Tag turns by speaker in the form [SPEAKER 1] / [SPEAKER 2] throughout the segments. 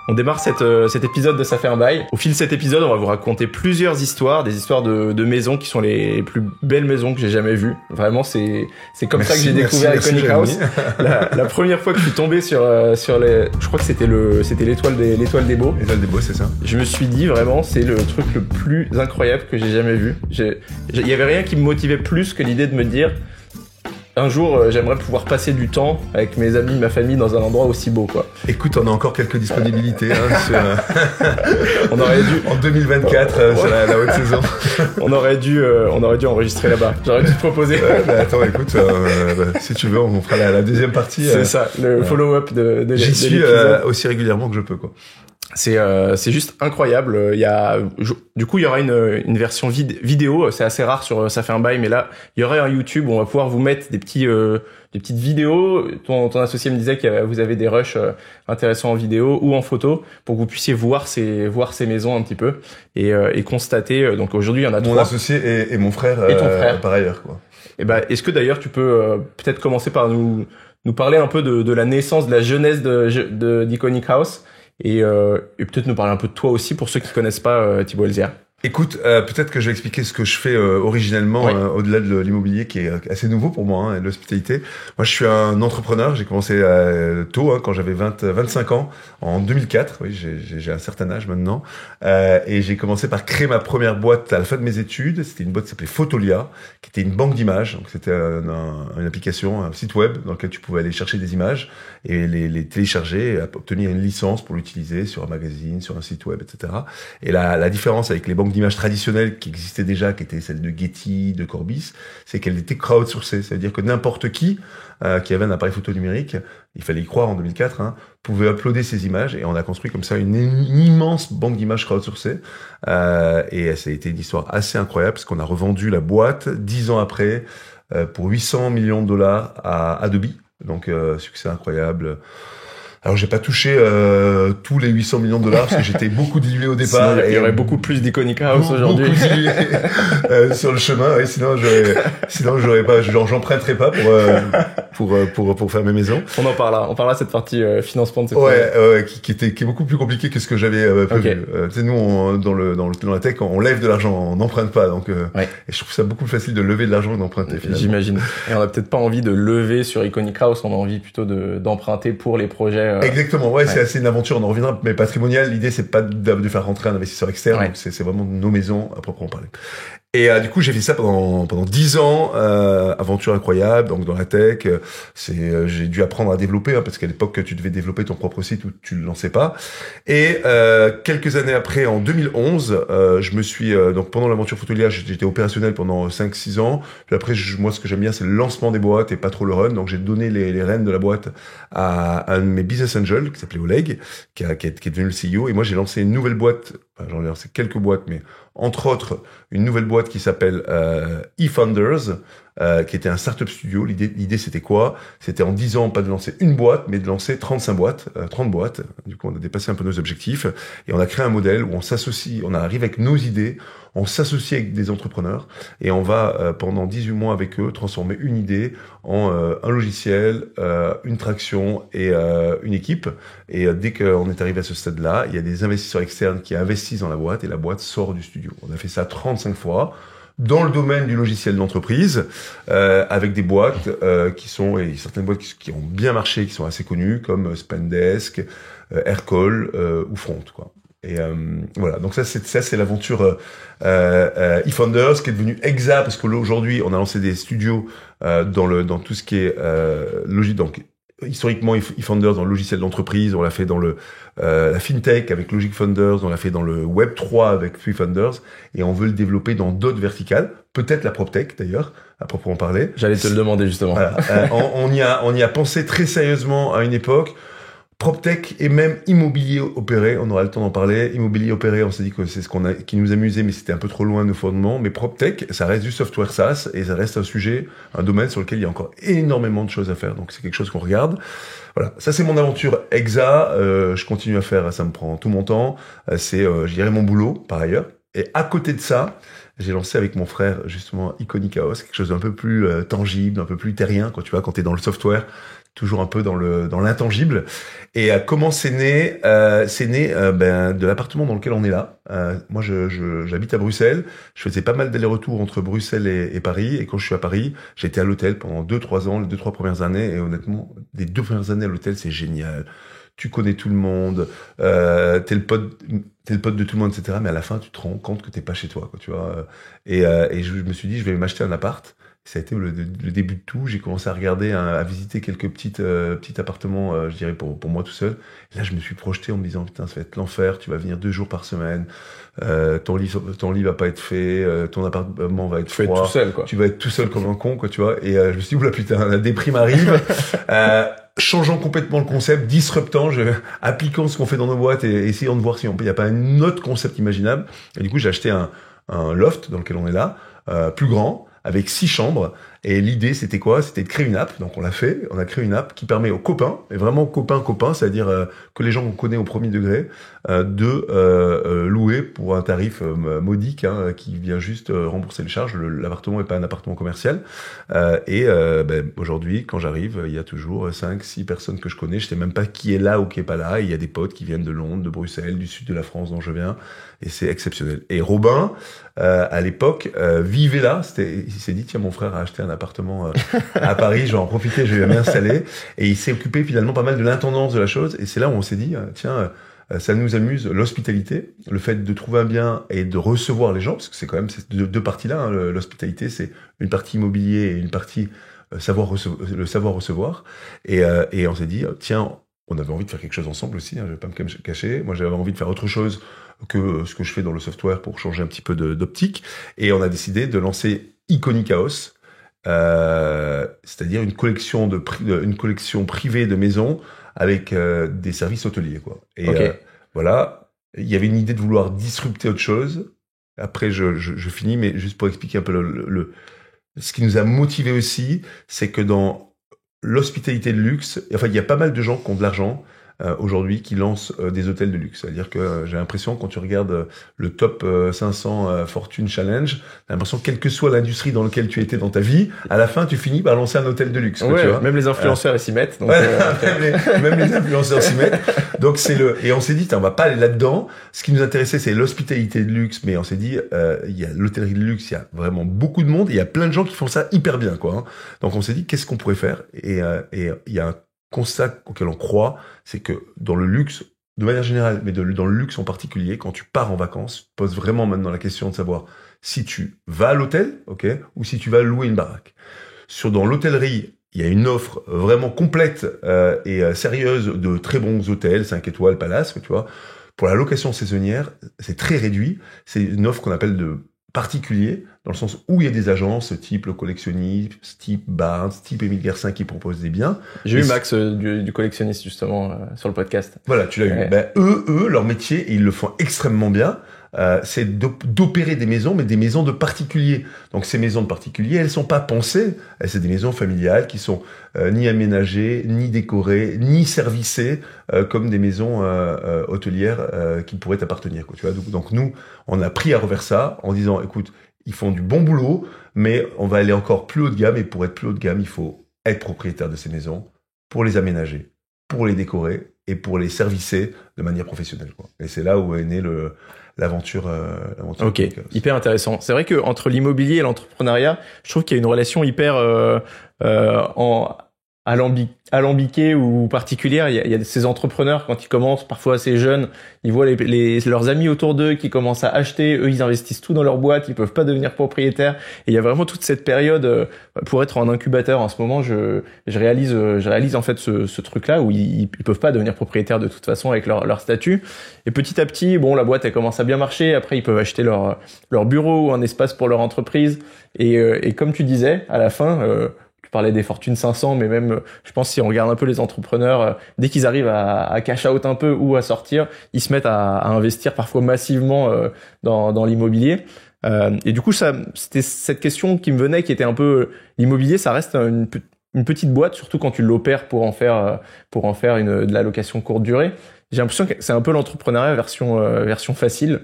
[SPEAKER 1] On démarre cet épisode de Ça fait un bail. Au fil de cet épisode, on va vous raconter plusieurs histoires, des histoires de maisons qui sont les plus belles maisons que j'ai jamais vues. Vraiment, c'est comme ça que j'ai découvert Iconic House. La première fois que je suis tombé sur les, je crois que c'était l'étoile des Beaux.
[SPEAKER 2] L'étoile des Beaux, c'est ça.
[SPEAKER 1] Je me suis dit vraiment, c'est le truc le plus incroyable que j'ai jamais vu. Il y avait rien qui me motivait plus que l'idée de me dire, un jour, j'aimerais pouvoir passer du temps avec mes amis, ma famille dans un endroit aussi beau, quoi.
[SPEAKER 2] Écoute, on a encore quelques disponibilités
[SPEAKER 1] on aurait dû
[SPEAKER 2] en 2024 sur la haute saison.
[SPEAKER 1] on aurait dû enregistrer là-bas. J'aurais dû te proposer.
[SPEAKER 2] Attends, écoute, si tu veux, on fera la deuxième partie.
[SPEAKER 1] C'est ça, le follow-up de
[SPEAKER 2] J'y suis aussi régulièrement que je peux, quoi.
[SPEAKER 1] C'est juste incroyable. Du coup, il y aura une version vidéo. C'est assez rare sur Ça fait un bail, mais là, il y aurait un YouTube où on va pouvoir vous mettre des petites vidéos. Ton associé me disait que vous avez des rushs intéressants en vidéo ou en photo pour que vous puissiez voir ces maisons un petit peu et constater. Donc aujourd'hui, il y en a trois.
[SPEAKER 2] Mon associé et mon frère.
[SPEAKER 1] Et ton frère.
[SPEAKER 2] Par ailleurs, quoi.
[SPEAKER 1] Et est-ce que d'ailleurs tu peux peut-être commencer par nous parler un peu de la naissance, de la jeunesse d'Iconic House? Et peut-être nous parler un peu de toi aussi pour ceux qui connaissent pas Thibaut Elzière.
[SPEAKER 2] Écoute, peut-être que je vais expliquer ce que je fais originellement au-delà de l'immobilier qui est assez nouveau pour moi, et l'hospitalité. Moi, je suis un entrepreneur. J'ai commencé tôt, quand j'avais 25 ans, en 2004. Oui, j'ai un certain âge maintenant. Et j'ai commencé par créer ma première boîte à la fin de mes études. C'était une boîte qui s'appelait Photolia, qui était une banque d'images. Donc, c'était une application, un site web dans lequel tu pouvais aller chercher des images et les télécharger et obtenir une licence pour l'utiliser sur un magazine, sur un site web, etc. Et la différence avec les banques d'images traditionnelles qui existaient déjà, qui étaient celles de Getty, de Corbis, c'est qu'elles étaient crowdsourcées. C'est-à-dire que n'importe qui avait un appareil photo numérique, il fallait y croire en 2004, pouvait uploader ses images, et on a construit comme ça une immense banque d'images crowdsourcées. Et ça a été une histoire assez incroyable, parce qu'on a revendu la boîte 10 ans après pour 800 millions de dollars à Adobe. Donc succès incroyable. Alors j'ai pas touché tous les 800 millions de dollars parce que j'étais beaucoup dilué au départ.
[SPEAKER 1] Il y aurait beaucoup plus d'Iconic House aujourd'hui.
[SPEAKER 2] Beaucoup dilué sur le chemin. Ouais, sinon j'aurais pas, j'emprunterais pas pour faire mes maisons.
[SPEAKER 1] On parlera cette partie financement de cette
[SPEAKER 2] qui est beaucoup plus compliqué que ce que j'avais prévu.
[SPEAKER 1] Okay.
[SPEAKER 2] Tu sais, nous dans la tech, on lève de l'argent, on n'emprunte pas. Donc et je trouve ça beaucoup plus facile de lever de l'argent que d'emprunter.
[SPEAKER 1] J'imagine. Et on a peut-être pas envie de lever sur Iconic House, on a envie plutôt d'emprunter pour les projets.
[SPEAKER 2] Exactement, c'est assez une aventure, on en reviendra, mais patrimonial, l'idée c'est pas de faire rentrer un investisseur externe, donc c'est vraiment nos maisons à proprement parler. Et du coup, j'ai fait ça pendant 10 ans, aventure incroyable, donc dans la tech, j'ai dû apprendre à développer, parce qu'à l'époque, tu devais développer ton propre site ou tu le lançais pas. Et quelques années après, en 2011, je me suis donc pendant l'aventure Photolia, j'étais opérationnel pendant 5-6 ans. Puis après, moi, ce que j'aime bien, c'est le lancement des boîtes et pas trop le run. Donc j'ai donné les rênes de la boîte à un de mes business angels qui s'appelait Oleg, qui est devenu le CEO. Et moi, j'ai lancé une nouvelle boîte. Enfin, j'en ai lancé quelques boîtes, mais entre autres, une nouvelle boîte qui s'appelle eFounders, qui était un startup studio. L'idée, c'était quoi? C'était en 10 ans, pas de lancer une boîte, mais de lancer 35 boîtes, 30 boîtes. Du coup, on a dépassé un peu nos objectifs. Et on a créé un modèle où on s'associe, on arrive avec nos idées, on s'associe avec des entrepreneurs, et on va, pendant 18 mois avec eux, transformer une idée en un logiciel, une traction et une équipe. Et dès qu'on est arrivé à ce stade-là, il y a des investisseurs externes qui investissent dans la boîte, et la boîte sort du studio. On a fait ça 35 fois dans le domaine du logiciel d'entreprise, avec des boîtes et certaines boîtes qui ont bien marché, qui sont assez connues, comme Spendesk, Aircall ou Front, quoi. Et voilà, donc ça c'est l'aventure eFounders, qui est devenu Exa, parce qu'aujourd'hui on a lancé des studios dans tout ce qui est logique. Donc historiquement, eFounders dans le logiciel d'entreprise, on l'a fait dans la fintech avec Logic Founders, on l'a fait dans le Web 3 avec eFounders, et on veut le développer dans d'autres verticales, peut-être la PropTech d'ailleurs, à proprement parler.
[SPEAKER 1] J'allais te le demander justement.
[SPEAKER 2] Voilà. On y a pensé très sérieusement à une époque. PropTech et même immobilier opéré, on aura le temps d'en parler. Immobilier opéré, on s'est dit que c'est qui nous amusait, mais c'était un peu trop loin de nos fondements. Mais PropTech, ça reste du software SaaS, et ça reste un domaine sur lequel il y a encore énormément de choses à faire. Donc c'est quelque chose qu'on regarde. Voilà, ça c'est mon aventure Exa. Je continue à faire, ça me prend tout mon temps. Je dirais mon boulot par ailleurs. Et à côté de ça, j'ai lancé avec mon frère justement Iconic House, quelque chose d'un peu plus tangible, un peu plus terrien. Quand t'es dans le software, toujours un peu dans l'intangible. Et comment c'est né? C'est né de l'appartement dans lequel on est là. Moi, j'habite à Bruxelles. Je faisais pas mal d'allers-retours entre Bruxelles et Paris. Et quand je suis à Paris, j'étais à l'hôtel pendant 2-3 ans, les 2-3 premières années. Et honnêtement, les 2 premières années à l'hôtel, c'est génial. Tu connais tout le monde, t'es le pote de tout le monde, etc. Mais à la fin, tu te rends compte que t'es pas chez toi, quoi, tu vois. Et je me suis dit, je vais m'acheter un appart. Ça a été le début de tout. J'ai commencé à regarder, à visiter quelques petits appartements, je dirais pour moi tout seul. Et là, je me suis projeté en me disant, putain, ça va être l'enfer. Tu vas venir 2 jours par semaine. Ton lit va pas être fait. Ton appartement va être froid.
[SPEAKER 1] Être tout seul, quoi.
[SPEAKER 2] Tu vas être tout seul comme un con, quoi, tu vois. Et je me suis dit, oula, putain, la déprime arrive. Changeant complètement le concept, disruptant, appliquant ce qu'on fait dans nos boîtes et essayant de voir si il n'y a pas un autre concept imaginable. Et du coup, j'ai acheté un loft dans lequel on est là, plus grand, avec 6 chambres. Et l'idée, c'était quoi? C'était de créer une app. Donc, on l'a fait. On a créé une app qui permet aux copains, et vraiment copains, c'est-à-dire que les gens qu'on connaît au premier degré, de louer pour un tarif modique, qui vient juste rembourser les charges. L'appartement n'est pas un appartement commercial. Aujourd'hui, quand j'arrive, il y a toujours 5-6 personnes que je connais. Je sais même pas qui est là ou qui est pas là. Il y a des potes qui viennent de Londres, de Bruxelles, du sud de la France dont je viens. Et c'est exceptionnel. Et Robin, à l'époque, vivait là. Il s'est dit, tiens, mon frère a acheté un appartement à Paris, je vais en profiter, je vais m'installer. Et il s'est occupé finalement pas mal de l'intendance de la chose. Et c'est là où on s'est dit, tiens, ça nous amuse, l'hospitalité, le fait de trouver un bien et de recevoir les gens, parce que c'est quand même ces deux parties-là. L'hospitalité, c'est une partie immobilier et une partie le savoir recevoir. Et on s'est dit, tiens, on avait envie de faire quelque chose ensemble aussi, je vais pas me cacher. Moi, j'avais envie de faire autre chose que ce que je fais dans le software pour changer un petit peu d'optique. Et on a décidé de lancer Iconic House, c'est-à-dire une collection privée de maisons avec des services hôteliers, quoi. Et voilà, il y avait une idée de vouloir disrupter autre chose. Après, je finis, mais juste pour expliquer un peu ce qui nous a motivé aussi, c'est que dans l'hospitalité de luxe, enfin, il y a pas mal de gens qui ont de l'argent aujourd'hui qui lancent des hôtels de luxe. C'est-à-dire que j'ai l'impression, quand tu regardes le top 500 Fortune Challenge, t'as l'impression que quelle que soit l'industrie dans laquelle tu étais dans ta vie, à la fin, tu finis par lancer un hôtel de luxe.
[SPEAKER 1] Ouais,
[SPEAKER 2] quoi, tu vois.
[SPEAKER 1] même les influenceurs s'y mettent. Donc,
[SPEAKER 2] même les influenceurs s'y mettent. Donc et on s'est dit, on va pas aller là-dedans. Ce qui nous intéressait, c'est l'hospitalité de luxe, mais on s'est dit, il y a l'hôtellerie de luxe, il y a vraiment beaucoup de monde, et il y a plein de gens qui font ça hyper bien, quoi. Donc on s'est dit, qu'est-ce qu'on pourrait faire? Et il y a un constat auquel on croit, c'est que dans le luxe, de manière générale, mais dans le luxe en particulier, quand tu pars en vacances, pose vraiment maintenant la question de savoir si tu vas à l'hôtel, ok, ou si tu vas louer une baraque. Dans l'hôtellerie, il y a une offre vraiment complète et sérieuse de très bons hôtels, 5 étoiles, palace, tu vois. Pour la location saisonnière, c'est très réduit. C'est une offre qu'on appelle de particulier, dans le sens où il y a des agences type Le Collectionniste, type Barnes, type Émile Gersin qui proposent des biens.
[SPEAKER 1] J'ai eu Max du Collectionniste justement sur le podcast.
[SPEAKER 2] Voilà, tu l'as eu. Ben, eux, leur métier, et ils le font extrêmement bien, c'est d'opérer des maisons, mais des maisons de particuliers. Donc ces maisons de particuliers, elles sont pas pensées, c'est des maisons familiales qui sont ni aménagées, ni décorées, ni servicées comme des maisons hôtelières qui pourraient t'appartenir, quoi, tu vois. Donc nous, on a pris à revers ça en disant, écoute, ils font du bon boulot, mais on va aller encore plus haut de gamme, et pour être plus haut de gamme, il faut être propriétaire de ces maisons pour les aménager, pour les décorer et pour les servicer de manière professionnelle, quoi. Et c'est là où est née l'aventure.
[SPEAKER 1] Ok, hyper intéressant. C'est vrai que entre l'immobilier et l'entrepreneuriat, je trouve qu'il y a une relation hyper alambiquée ou particulière. Il y a ces entrepreneurs, quand ils commencent, parfois assez jeunes, ils voient leurs amis autour d'eux qui commencent à acheter, eux ils investissent tout dans leur boîte, ils peuvent pas devenir propriétaires. Et il y a vraiment toute cette période pour être en incubateur. En ce moment, je réalise en fait ce truc-là où ils peuvent pas devenir propriétaires de toute façon avec leur statut. Et petit à petit, bon, la boîte elle commence à bien marcher. Après, ils peuvent acheter leur bureau ou un espace pour leur entreprise. Et comme tu disais, à la fin, tu parlais des Fortune 500, mais même, je pense, si on regarde un peu les entrepreneurs, dès qu'ils arrivent à cash out un peu ou à sortir, ils se mettent à investir parfois massivement dans l'immobilier. Et du coup, c'était cette question qui me venait, qui était un peu, l'immobilier, ça reste une petite boîte, surtout quand tu l'opères pour en faire de la location courte durée. J'ai l'impression que c'est un peu l'entrepreneuriat version facile.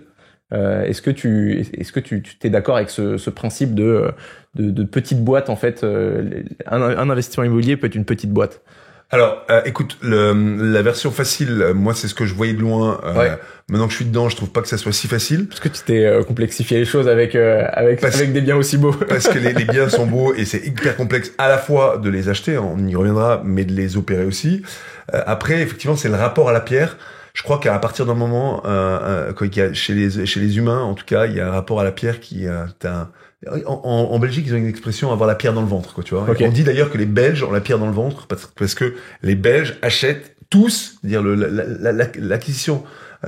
[SPEAKER 1] Est-ce que tu t'es d'accord avec ce principe de petite boîte, en fait, un investissement immobilier peut être une petite boîte?
[SPEAKER 2] Alors, écoute, la version facile, moi, c'est ce que je voyais de loin. Maintenant que je suis dedans, je trouve pas que ça soit si facile.
[SPEAKER 1] Parce que tu t'es complexifié les choses avec des biens aussi beaux.
[SPEAKER 2] Parce que les biens sont beaux et c'est hyper complexe à la fois de les acheter, on y reviendra, mais de les opérer aussi. Après, effectivement, c'est le rapport à la pierre. Je crois qu'à partir d'un moment, chez les humains, en tout cas, il y a un rapport à la pierre qui en Belgique, ils ont une expression avoir la pierre dans le ventre, quoi, tu vois. Okay. On dit d'ailleurs que les Belges ont la pierre dans le ventre parce que les Belges achètent tous, dire l'acquisition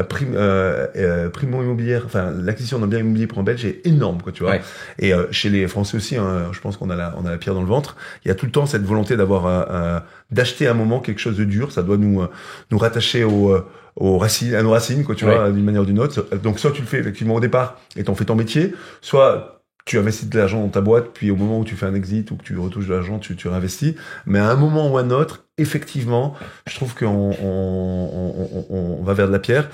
[SPEAKER 2] primo immobilière, enfin l'acquisition d'un bien immobilier pour un Belge est énorme, quoi, tu vois. Ouais. Et chez les Français aussi, hein, je pense qu'on a la pierre dans le ventre. Il y a tout le temps cette volonté d'avoir d'acheter à un moment quelque chose de dur. Ça doit nous rattacher à nos racines, quoi, tu vois, d'une manière ou d'une autre. Donc soit tu le fais effectivement au départ et t'en fais ton métier, soit tu investis de l'argent dans ta boîte, puis au moment où tu fais un exit ou que tu retouches de l'argent, tu réinvestis. Mais à un moment ou à un autre, effectivement, je trouve qu'on va vers de la pierre.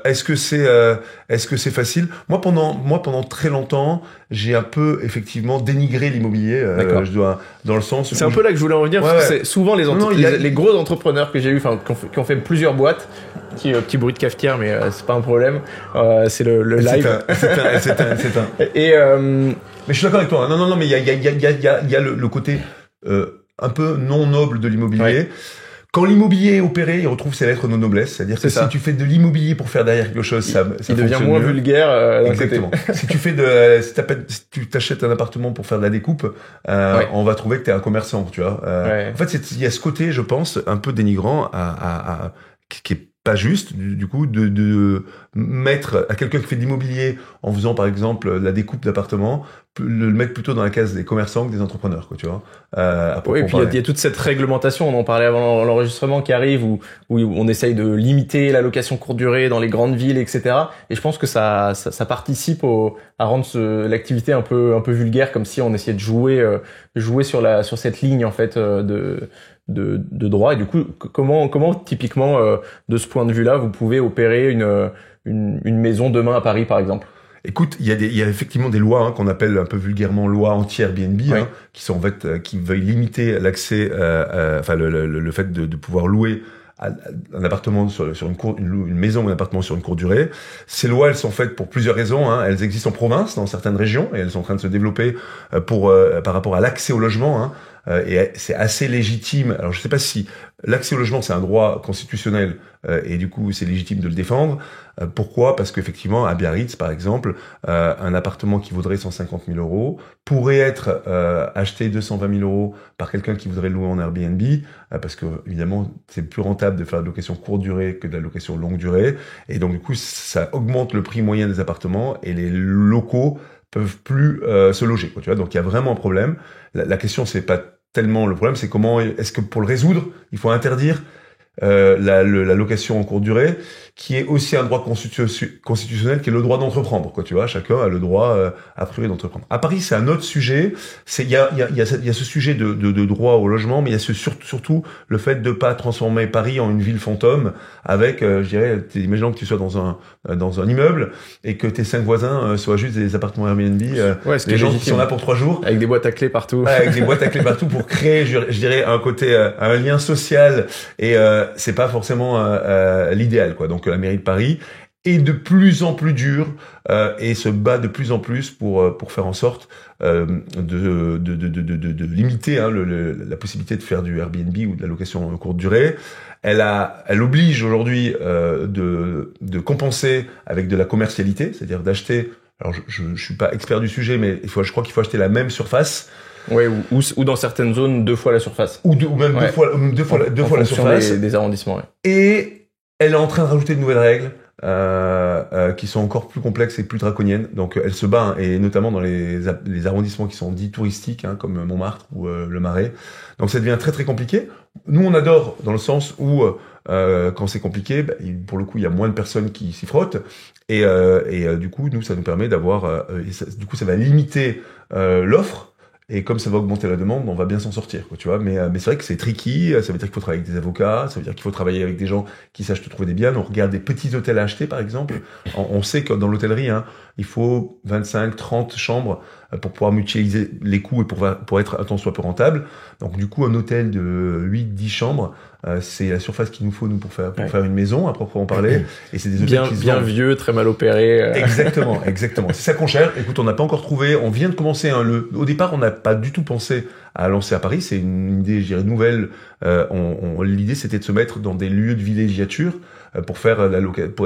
[SPEAKER 2] Est-ce que c'est facile? Moi, pendant très longtemps, j'ai un peu effectivement dénigré l'immobilier. Je dois, dans le sens.
[SPEAKER 1] C'est un peu là que je voulais en venir. Parce que c'est souvent les gros entrepreneurs que j'ai eu, enfin, qui ont fait plusieurs boîtes. Petit bruit de cafetière, mais c'est pas un problème. C'est le live.
[SPEAKER 2] C'est un. Mais je suis d'accord avec toi. Non, mais il y a le côté un peu non noble de l'immobilier. Ouais. Quand l'immobilier est opéré, il retrouve ses lettres de noblesse. C'est-à-dire que si tu fais de l'immobilier pour faire derrière quelque chose, ça
[SPEAKER 1] devient moins vulgaire.
[SPEAKER 2] Exactement. Si tu tu t'achètes un appartement pour faire de la découpe, on va trouver que t'es un commerçant, tu vois. En fait, il y a ce côté, je pense, un peu dénigrant qui est pas juste, du coup, de mettre à quelqu'un qui fait de l'immobilier en faisant, par exemple, la découpe d'appartements, le mettre plutôt dans la case des commerçants que des entrepreneurs, quoi, tu vois.
[SPEAKER 1] Oui, et puis il y a toute cette réglementation, on en parlait avant l'enregistrement, qui arrive, où on essaye de limiter la location courte durée dans les grandes villes, etc. Et je pense que ça participe à rendre l'activité un peu vulgaire, comme si on essayait de jouer sur cette ligne, en fait, de droit. Et du coup, comment typiquement de ce point de vue-là vous pouvez opérer une maison demain à Paris, par exemple?
[SPEAKER 2] Écoute, il y a effectivement des lois qu'on appelle un peu vulgairement lois anti-Airbnb, qui sont en fait qui veulent limiter l'accès, enfin le fait de pouvoir louer un appartement sur une maison ou un appartement sur une courte durée. Ces lois, elles sont faites pour plusieurs raisons. Elles existent en province, dans certaines régions, et elles sont en train de se développer par rapport à l'accès au logement. Et c'est assez légitime. Alors, je sais pas si l'accès au logement, c'est un droit constitutionnel, et du coup, c'est légitime de le défendre. Pourquoi? Parce qu'effectivement, à Biarritz, par exemple, un appartement qui vaudrait 150 000 euros pourrait être acheté 220 000 euros par quelqu'un qui voudrait le louer en Airbnb, parce que évidemment, c'est plus rentable de faire de la location courte durée que de la location longue durée. Et donc, du coup, ça augmente le prix moyen des appartements et les locaux peuvent plus se loger, quoi, tu vois. Donc, il y a vraiment un problème. La question, c'est pas tellement le problème, c'est comment est-ce que pour le résoudre, il faut interdire la location en courte durée, qui est aussi un droit constitutionnel, qui est le droit d'entreprendre, quoi, tu vois. Chacun a le droit a priori d'entreprendre. À Paris, c'est un autre sujet. Il y a ce sujet de droit au logement, mais il y a surtout le fait de pas transformer Paris en une ville fantôme avec, je dirais, imaginons que tu sois dans un immeuble et que tes 5 voisins soient juste des appartements Airbnb, des gens qui sont là pour 3 jours,
[SPEAKER 1] avec des boîtes à clés partout,
[SPEAKER 2] avec des boîtes à clés partout pour créer, je dirais, un lien social, et c'est pas forcément l'idéal, quoi. Donc la mairie de Paris est de plus en plus dure et se bat de plus en plus pour faire en sorte de limiter la possibilité de faire du Airbnb ou de la location courte durée. Elle oblige aujourd'hui de compenser avec de la commercialité, c'est-à-dire d'acheter. Alors je suis pas expert du sujet, mais je crois qu'il faut acheter la même surface.
[SPEAKER 1] Oui, ou dans certaines zones 2 fois la surface.
[SPEAKER 2] Ou même deux fois la surface.
[SPEAKER 1] Des arrondissements, ouais.
[SPEAKER 2] Et elle est en train de rajouter de nouvelles règles qui sont encore plus complexes et plus draconiennes. Donc elle se bat, et notamment dans les arrondissements qui sont dits touristiques, comme Montmartre ou le Marais. Donc ça devient très très compliqué. Nous on adore dans le sens où quand c'est compliqué, pour le coup il y a moins de personnes qui s'y frottent, et du coup nous ça nous permet d'avoir du coup ça va limiter l'offre. Et comme ça va augmenter la demande, on va bien s'en sortir, quoi, tu vois. Mais c'est vrai que c'est tricky. Ça veut dire qu'il faut travailler avec des avocats. Ça veut dire qu'il faut travailler avec des gens qui sachent te trouver des biens. On regarde des petits hôtels à acheter, par exemple. On sait que dans l'hôtellerie, hein, il faut 25, 30 chambres pour pouvoir mutualiser les coûts et pour être un tant soit peu rentable. Donc, du coup, un hôtel de 8, 10 chambres, c'est la surface qu'il nous faut, nous, pour faire une maison, à proprement parler. Et c'est des hôtels qui se
[SPEAKER 1] bien
[SPEAKER 2] vendent.
[SPEAKER 1] vieux, très mal opérés.
[SPEAKER 2] Exactement. C'est ça qu'on cherche. Écoute, on n'a pas encore trouvé. On vient de commencer. Au départ, on n'a pas du tout pensé à lancer à Paris. C'est une idée, je dirais, nouvelle. L'idée, c'était de se mettre dans des lieux de villégiature pour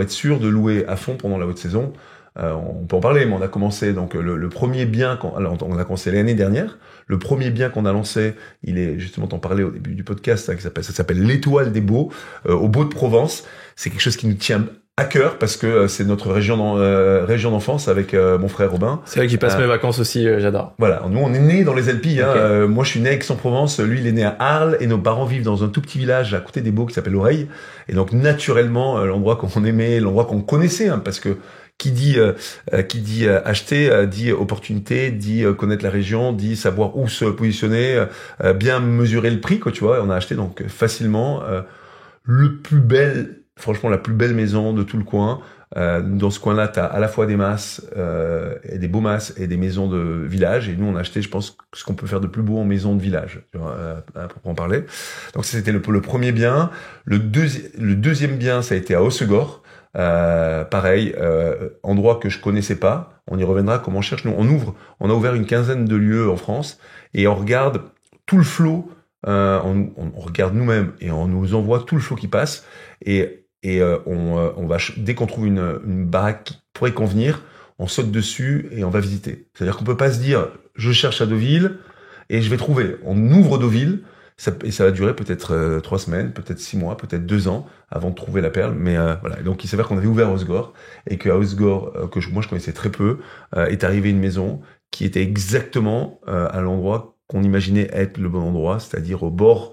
[SPEAKER 2] être sûr de louer à fond pendant la haute saison. On peut en parler, mais on a commencé donc le premier bien on a commencé l'année dernière. Le premier bien qu'on a lancé, il est justement, t'en parlais au début du podcast, hein, ça s'appelle l'Étoile des Baux, au Baux de Provence. C'est quelque chose qui nous tient à cœur parce que c'est notre région d'enfance avec mon frère Robin.
[SPEAKER 1] C'est là que j'y passe mes vacances aussi, j'adore.
[SPEAKER 2] Voilà, nous on est nés dans les Alpilles. Okay. Moi je suis né à Aix-en-Provence, lui il est né à Arles et nos parents vivent dans un tout petit village à côté des Baux qui s'appelle Oreille. Et donc naturellement l'endroit qu'on aimait, l'endroit qu'on connaissait, hein, parce que qui dit acheter dit opportunité, dit connaître la région, dit savoir où se positionner, bien mesurer le prix, quoi, tu vois. On a acheté donc facilement franchement la plus belle maison de tout le coin. Dans ce coin-là, t'as à la fois des masses, et des beaux masses et des maisons de village. Et nous, on a acheté, je pense, ce qu'on peut faire de plus beau en maison de village, pour en parler. Donc ça, c'était le premier bien. Le deuxième bien, ça a été à Hossegor. Pareil, endroit que je connaissais pas. On y reviendra. Comment on cherche. Nous, on a ouvert une quinzaine de lieux en France et on regarde tout le flot. On regarde nous-mêmes et on nous envoie tout le flot qui passe et on va, dès qu'on trouve une baraque qui pourrait convenir, on saute dessus et on va visiter. C'est-à-dire qu'on peut pas se dire je cherche à Deauville et je vais trouver. On ouvre Deauville. Et ça va durer peut-être 3 semaines, peut-être 6 mois, peut-être 2 ans avant de trouver la perle. Mais voilà. Donc il s'avère qu'on avait ouvert Hossegor et qu'à Hossegor, moi je connaissais très peu, est arrivée une maison qui était exactement à l'endroit qu'on imaginait être le bon endroit, c'est-à-dire au bord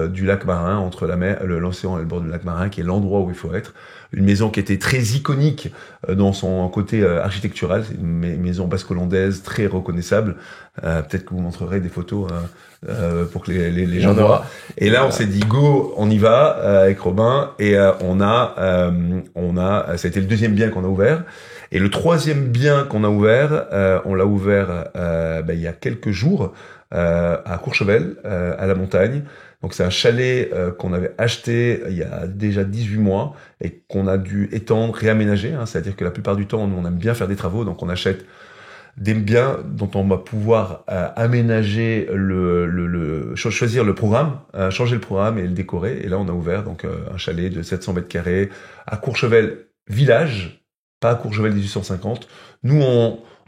[SPEAKER 2] du lac Marin, entre la mer, l'océan et le bord du lac Marin, qui est l'endroit où il faut être. Une maison qui était très iconique dans son côté architectural. C'est une maison basque-hollandaise très reconnaissable. Peut-être que vous montrerez des photos pour que les gens voient. Et là, on s'est dit go, on y va avec Robin. Et ça a été le deuxième bien qu'on a ouvert. Et le troisième bien qu'on a ouvert, on l'a ouvert il y a quelques jours à Courchevel, à la montagne. Donc c'est un chalet qu'on avait acheté il y a déjà 18 mois et qu'on a dû étendre, réaménager. Hein, c'est-à-dire que la plupart du temps, nous, on aime bien faire des travaux, donc on achète des biens dont on va pouvoir aménager choisir le programme, changer le programme et le décorer. Et là, on a ouvert donc un chalet de 700 mètres carrés à Courchevel village, pas à Courchevel 1850. Nous,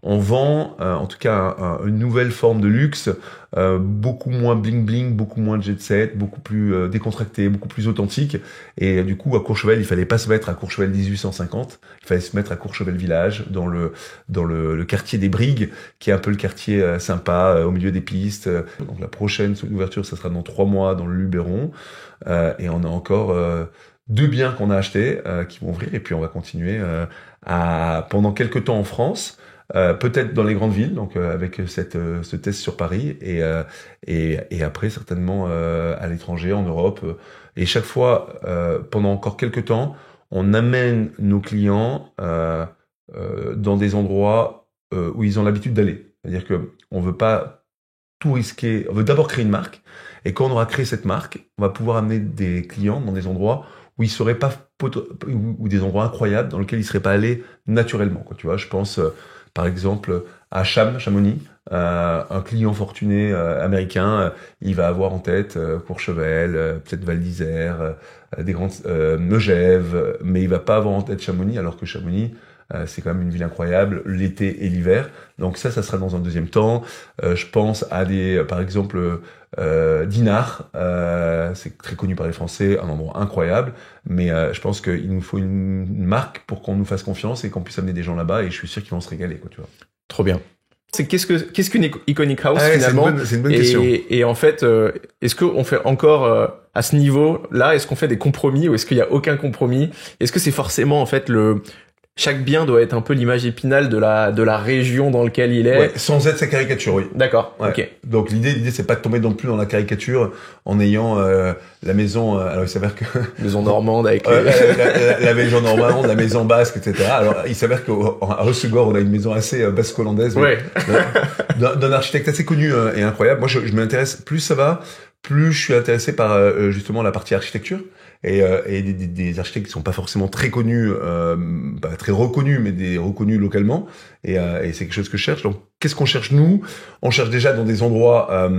[SPEAKER 2] on vend en tout cas une nouvelle forme de luxe, beaucoup moins bling bling, beaucoup moins jet set, beaucoup plus décontracté, beaucoup plus authentique. Et du coup, à Courchevel, il fallait pas se mettre à Courchevel 1850, il fallait se mettre à Courchevel village, dans le quartier des Brigues, qui est un peu le quartier sympa, au milieu des pistes. Donc la prochaine ouverture, ça sera dans 3 mois dans le Luberon. Et on a encore 2 biens qu'on a achetés qui vont ouvrir, et puis on va continuer pendant quelques temps en France. Peut-être dans les grandes villes, donc avec ce test sur Paris, et après certainement à l'étranger, en Europe. Et chaque fois, pendant encore quelques temps, on amène nos clients dans des endroits où ils ont l'habitude d'aller. C'est-à-dire que on veut pas tout risquer. On veut d'abord créer une marque, et quand on aura créé cette marque, on va pouvoir amener des clients dans des endroits où ils seraient pas ou des endroits incroyables dans lesquels ils seraient pas allés naturellement. Quoi, tu vois, je pense par exemple à Chamonix, un client fortuné américain, il va avoir en tête Courchevel, peut-être Val d'Isère, des grandes Megève, mais il va pas avoir en tête Chamonix, alors que Chamonix c'est quand même une ville incroyable l'été et l'hiver. Donc ça sera dans un deuxième temps. Je pense à par exemple Dinard, c'est très connu par les Français, un endroit incroyable, mais je pense qu'il nous faut une marque pour qu'on nous fasse confiance et qu'on puisse amener des gens là-bas, et je suis sûr qu'ils vont se régaler, quoi, tu vois.
[SPEAKER 1] Trop bien. Qu'est-ce qu'une Iconic House finalement?
[SPEAKER 2] C'est une bonne question.
[SPEAKER 1] Et en fait, est-ce qu'on fait encore à ce niveau-là, est-ce qu'on fait des compromis ou est-ce qu'il y a aucun compromis? Est-ce que c'est forcément en fait chaque bien doit être un peu l'image épinale de la région dans laquelle il est.
[SPEAKER 2] Ouais, sans être sa caricature, oui.
[SPEAKER 1] D'accord.
[SPEAKER 2] Ouais.
[SPEAKER 1] Ok.
[SPEAKER 2] Donc l'idée c'est pas de tomber non plus dans la caricature en ayant la maison. Alors il s'avère que
[SPEAKER 1] Maison normande avec
[SPEAKER 2] la maison normande, la maison basque, etc. Alors il s'avère qu'à Hossegor on a une maison assez basque-hollandaise,
[SPEAKER 1] ouais.
[SPEAKER 2] d'un architecte assez connu et incroyable. Moi je m'intéresse, plus ça va, plus je suis intéressé par justement la partie architecture. Et des architectes qui sont pas forcément très connus, pas très reconnus, mais des reconnus localement. Et c'est quelque chose que je cherche. Donc, qu'est-ce qu'on cherche nous? On cherche déjà dans des endroits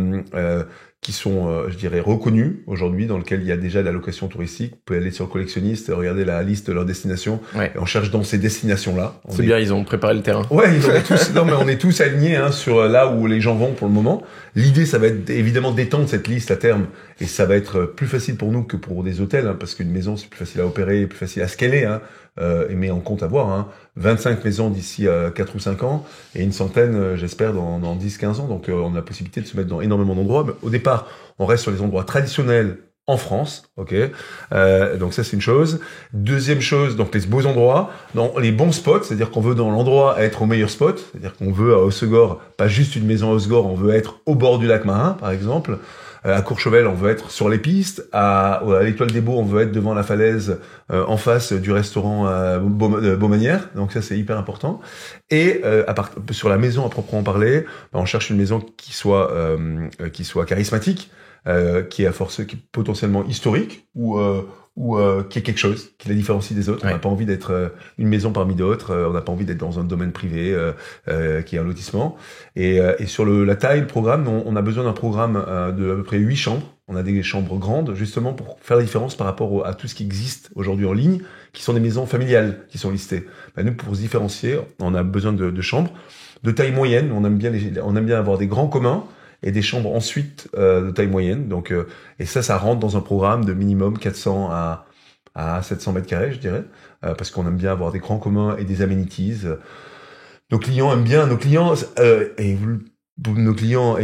[SPEAKER 2] qui sont, je dirais, reconnus aujourd'hui, dans lesquels il y a déjà de la location touristique. Vous pouvez aller sur le collectionniste, regarder la liste de leurs destinations.
[SPEAKER 1] Ouais.
[SPEAKER 2] Et on cherche dans ces destinations-là.
[SPEAKER 1] C'est bien, ils ont préparé le terrain.
[SPEAKER 2] Ouais, ils ont tous. Non, mais on est tous alignés sur là où les gens vont pour le moment. L'idée, ça va être évidemment d'étendre cette liste à terme, et ça va être plus facile pour nous que pour des hôtels, parce qu'une maison c'est plus facile à opérer, plus facile à scaler, mais on compte avoir 25 maisons d'ici 4 ou 5 ans, et une centaine, j'espère, dans 10-15 ans. Donc on a la possibilité de se mettre dans énormément d'endroits. Mais au départ, on reste sur les endroits traditionnels en France, ok. Donc ça c'est une chose. Deuxième chose, donc les beaux endroits, dans les bons spots, c'est-à-dire qu'on veut dans l'endroit être au meilleur spot, c'est-à-dire qu'on veut à Hossegor pas juste une maison à Hossegor, on veut être au bord du lac Marin, par exemple. À Courchevel, on veut être sur les pistes. À l'Étoile des Baux, on veut être devant la falaise, en face du restaurant Beaumanière. Donc ça, c'est hyper important. Et sur la maison à proprement parler, on cherche une maison qui soit charismatique, qui est à force, qui est potentiellement historique, ou qui est quelque chose qui la différencie des autres. Ouais. On n'a pas envie d'être une maison parmi d'autres. On n'a pas envie d'être dans un domaine privé qui est un lotissement. Et sur la taille, le programme, on a besoin d'un programme de à peu près 8 chambres. On a des chambres grandes, justement, pour faire la différence par rapport à tout ce qui existe aujourd'hui en ligne, qui sont des maisons familiales qui sont listées. Ben, nous, pour se différencier, on a besoin de chambres de taille moyenne. On aime bien avoir des grands communs et des chambres ensuite de taille moyenne. Donc, et ça rentre dans un programme de minimum 400 à 700 mètres carrés, je dirais, parce qu'on aime bien avoir des grands communs et des amenities. Nos clients aiment bien, nos clients, et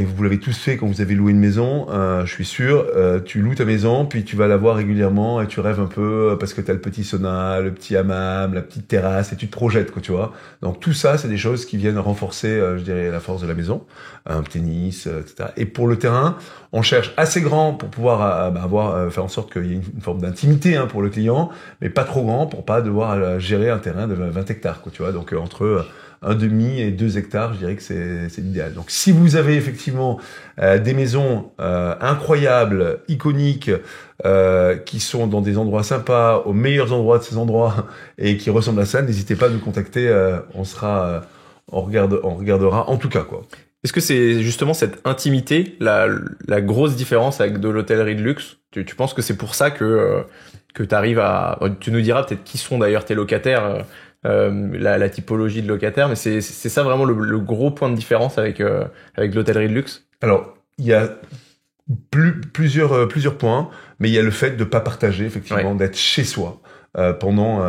[SPEAKER 2] vous l'avez tous fait quand vous avez loué une maison, je suis sûr, tu loues ta maison, puis tu vas la voir régulièrement et tu rêves un peu parce que t'as le petit sauna, le petit hammam, la petite terrasse, et tu te projettes, quoi, tu vois. Donc tout ça, c'est des choses qui viennent renforcer, je dirais, la force de la maison, un tennis, etc. Et pour le terrain, on cherche assez grand pour pouvoir faire en sorte qu'il y ait une forme d'intimité pour le client, mais pas trop grand pour pas devoir gérer un terrain de 20 hectares, quoi, tu vois. Donc entre 1,5 et 2 hectares, je dirais que c'est l'idéal. Donc si vous avez effectivement des maisons incroyables, iconiques, qui sont dans des endroits sympas, aux meilleurs endroits de ces endroits, et qui ressemblent à ça, n'hésitez pas à nous contacter, on regardera en tout cas, quoi.
[SPEAKER 1] Est-ce que c'est justement cette intimité, la grosse différence avec de l'hôtellerie de luxe? Tu penses que c'est pour ça que t'arrives à... Tu nous diras peut-être qui sont d'ailleurs tes locataires, la typologie de locataires, mais c'est ça vraiment le gros point de différence avec l'hôtellerie de luxe?
[SPEAKER 2] Alors, il y a plusieurs points, mais il y a le fait de pas partager, effectivement, ouais, d'être chez soi pendant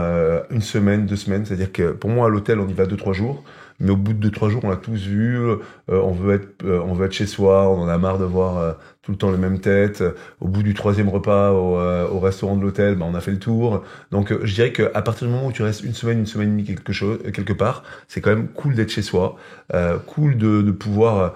[SPEAKER 2] une semaine, 2 semaines. C'est-à-dire que pour moi, à l'hôtel, on y va 2-3 jours. Mais au bout de 2-3 jours, on l'a tous vu, on veut être chez soi, on en a marre de voir tout le temps les mêmes têtes. Au bout du 3e repas au restaurant de l'hôtel, on a fait le tour. Donc je dirais qu'à partir du moment où tu restes une semaine et demie quelque part, c'est quand même cool d'être chez soi, cool de pouvoir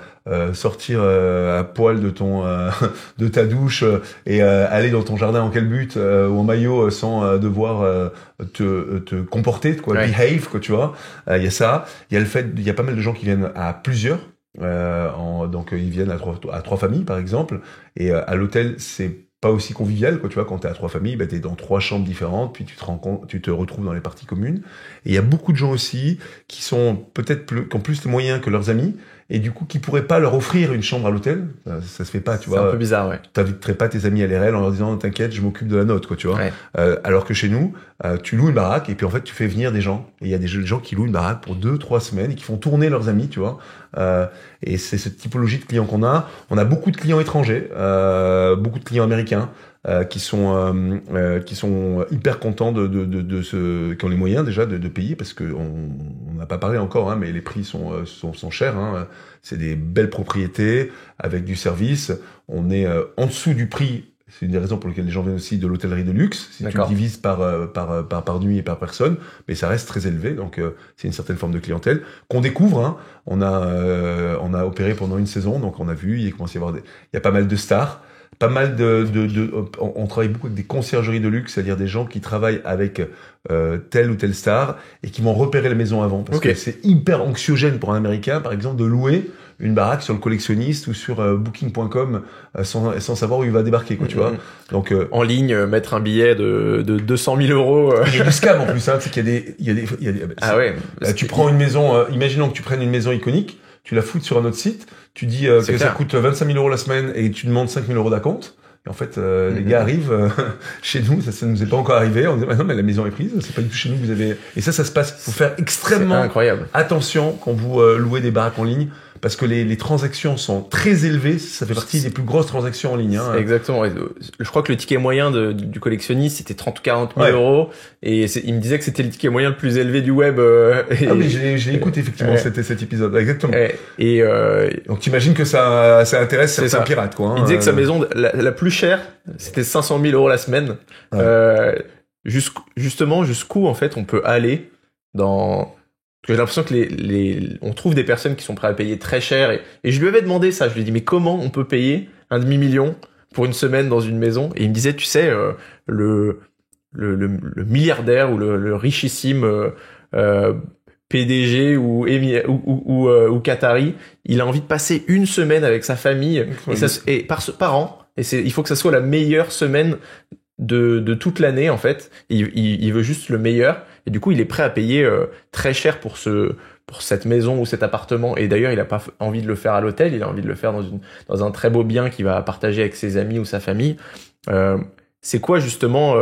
[SPEAKER 2] sortir à poil de ta douche et aller dans ton jardin en calbute ou en maillot sans devoir te comporter, quoi, ouais, behave, quoi, tu vois. Il y a ça, il y a pas mal de gens qui viennent à plusieurs. Donc ils viennent à 3 familles par exemple, et à l'hôtel c'est pas aussi convivial, quoi, tu vois. Quand t'es à 3 familles, t'es dans 3 chambres différentes, puis tu te retrouves dans les parties communes. Et il y a beaucoup de gens aussi qui sont qui ont plus de moyens que leurs amis, et du coup qui pourraient pas leur offrir une chambre à l'hôtel. Ça se fait pas, tu vois.
[SPEAKER 1] C'est un peu bizarre, ouais.
[SPEAKER 2] T'inviterais pas tes amis à l'RL en leur disant t'inquiète, je m'occupe de la note, quoi, tu vois. Ouais. Alors que chez nous, tu loues une baraque et puis en fait tu fais venir des gens. Et il y a des gens qui louent une baraque pour 2-3 semaines et qui font tourner leurs amis, tu vois. Et c'est cette typologie de clients qu'on a. On a beaucoup de clients étrangers, beaucoup de clients américains. Qui sont hyper contents qui ont les moyens déjà de payer, parce que on n'a pas parlé encore, mais les prix sont chers, C'est des belles propriétés avec du service. On est en dessous du prix C'est une des raisons pour lesquelles les gens viennent aussi de l'hôtellerie de luxe. Si tu divises par nuit et par personne, mais ça reste très élevé. Donc, c'est une certaine forme de clientèle qu'on découvre. Hein. On a opéré pendant une saison, donc on a vu, il commence à y avoir il y a pas mal de stars. Pas mal on travaille beaucoup avec des conciergeries de luxe, c'est-à-dire des gens qui travaillent avec telle ou telle star et qui vont repérer la maison avant. Parce que c'est hyper anxiogène pour un Américain, par exemple, de louer une baraque sur le collectionniste ou sur booking.com sans savoir où il va débarquer, quoi, tu vois. Donc
[SPEAKER 1] en ligne, mettre un billet de 200 000 euros.
[SPEAKER 2] Il y a du scam en plus, hein, tu sais qu'il y a des
[SPEAKER 1] ah ouais.
[SPEAKER 2] Tu prends une maison, imaginons que tu prennes une maison iconique, tu la fous sur un autre site, tu dis que ça coûte 25 000 euros la semaine et tu demandes 5 000 euros d'acompte. Et en fait, les gars arrivent chez nous, ça nous est pas encore arrivé. On dit non, mais la maison est prise, c'est pas du tout chez nous que vous avez. Et ça se passe. Faut faire extrêmement attention quand vous louez des baraques en ligne, parce que les transactions sont très élevées. Ça fait partie des plus grosses transactions en ligne. Hein.
[SPEAKER 1] Exactement. Je crois que le ticket moyen du collectionniste c'était 30 ou 40 000 euros, et il me disait que c'était le ticket moyen le plus élevé du web.
[SPEAKER 2] Ah oui, j'ai écouté effectivement cet épisode. Exactement. Donc t'imagines que ça intéresse certains pirates, quoi. Hein.
[SPEAKER 1] Il disait que sa maison la plus chère c'était 500 000 euros la semaine. Justement, jusqu'où en fait on peut aller dans. Parce que j'ai l'impression que on trouve des personnes qui sont prêtes à payer très cher, et je lui avais demandé ça, je lui ai dit mais comment on peut payer un demi-million pour une semaine dans une maison? Et il me disait, tu sais, le milliardaire ou le richissime PDG ou Qatari, il a envie de passer une semaine avec sa famille et par an, et il faut que ça soit la meilleure semaine de toute l'année en fait. Il veut juste le meilleur, et du coup il est prêt à payer très cher pour cette maison ou cet appartement. Et d'ailleurs il a pas envie de le faire à l'hôtel, il a envie de le faire dans un très beau bien qu'il va partager avec ses amis ou sa famille. C'est quoi justement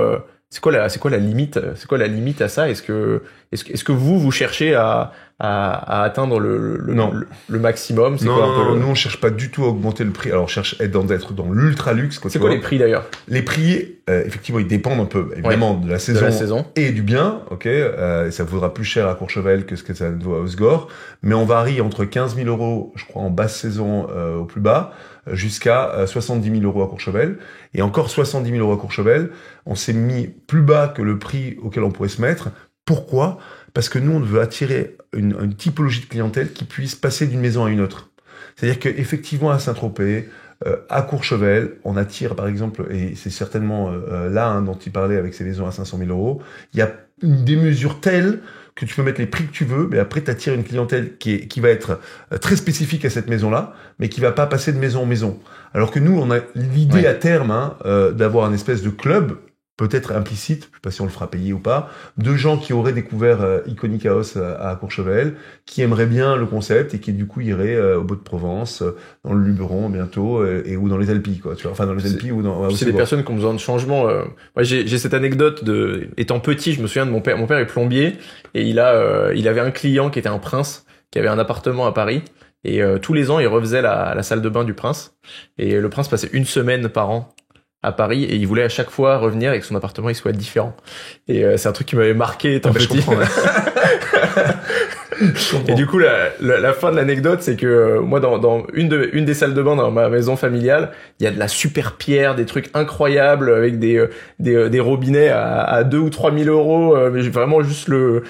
[SPEAKER 1] c'est quoi la limite à ça? Est-ce que vous cherchez à atteindre le maximum?
[SPEAKER 2] Non, nous on cherche pas du tout à augmenter le prix. Alors on cherche d'être dans l'ultra luxe.
[SPEAKER 1] C'est quoi les prix d'ailleurs?
[SPEAKER 2] Les prix, effectivement, ils dépendent un peu évidemment de la saison et du bien. Ok, et ça vaudra plus cher à Courchevel que ce que ça vaut à Osgore, mais on varie entre 15 000 euros, je crois, en basse saison au plus bas, jusqu'à 70 000 euros à Courchevel. Et encore 70 000 euros à Courchevel, on s'est mis plus bas que le prix auquel on pourrait se mettre. Pourquoi? Parce que nous, on veut attirer une typologie de clientèle qui puisse passer d'une maison à une autre. C'est-à-dire qu'effectivement, à Saint-Tropez, à Courchevel, on attire, par exemple, et c'est certainement là dont il parlait avec ses maisons à 500 000 euros, il y a une démesure telle que tu peux mettre les prix que tu veux, mais après, tu attires une clientèle qui va être très spécifique à cette maison-là, mais qui va pas passer de maison en maison. Alors que nous, on a l'idée à terme d'avoir un espèce de club, peut-être implicite, je sais pas si on le fera payer ou pas, de gens qui auraient découvert Iconic House à Courchevel, qui aimeraient bien le concept et qui du coup iraient au Beau-de-Provence, dans le Luberon bientôt, ou dans les Alpilles, quoi. Tu vois, enfin dans les Alpilles ou dans.
[SPEAKER 1] C'est des personnes qui ont besoin de changement. Moi, j'ai cette anecdote étant petit, je me souviens de mon père. Mon père est plombier et il avait un client qui était un prince, qui avait un appartement à Paris. Et tous les ans, il refaisait la salle de bain du prince. Et le prince passait une semaine par an à Paris, et il voulait à chaque fois revenir et que son appartement il soit différent. Et c'est un truc qui m'avait marqué étant petit. Et du coup, la fin de l'anecdote, c'est que moi, dans une des salles de bain dans ma maison familiale, il y a de la super pierre, des trucs incroyables avec des robinets à 2 ou 3 000 euros, mais vraiment juste le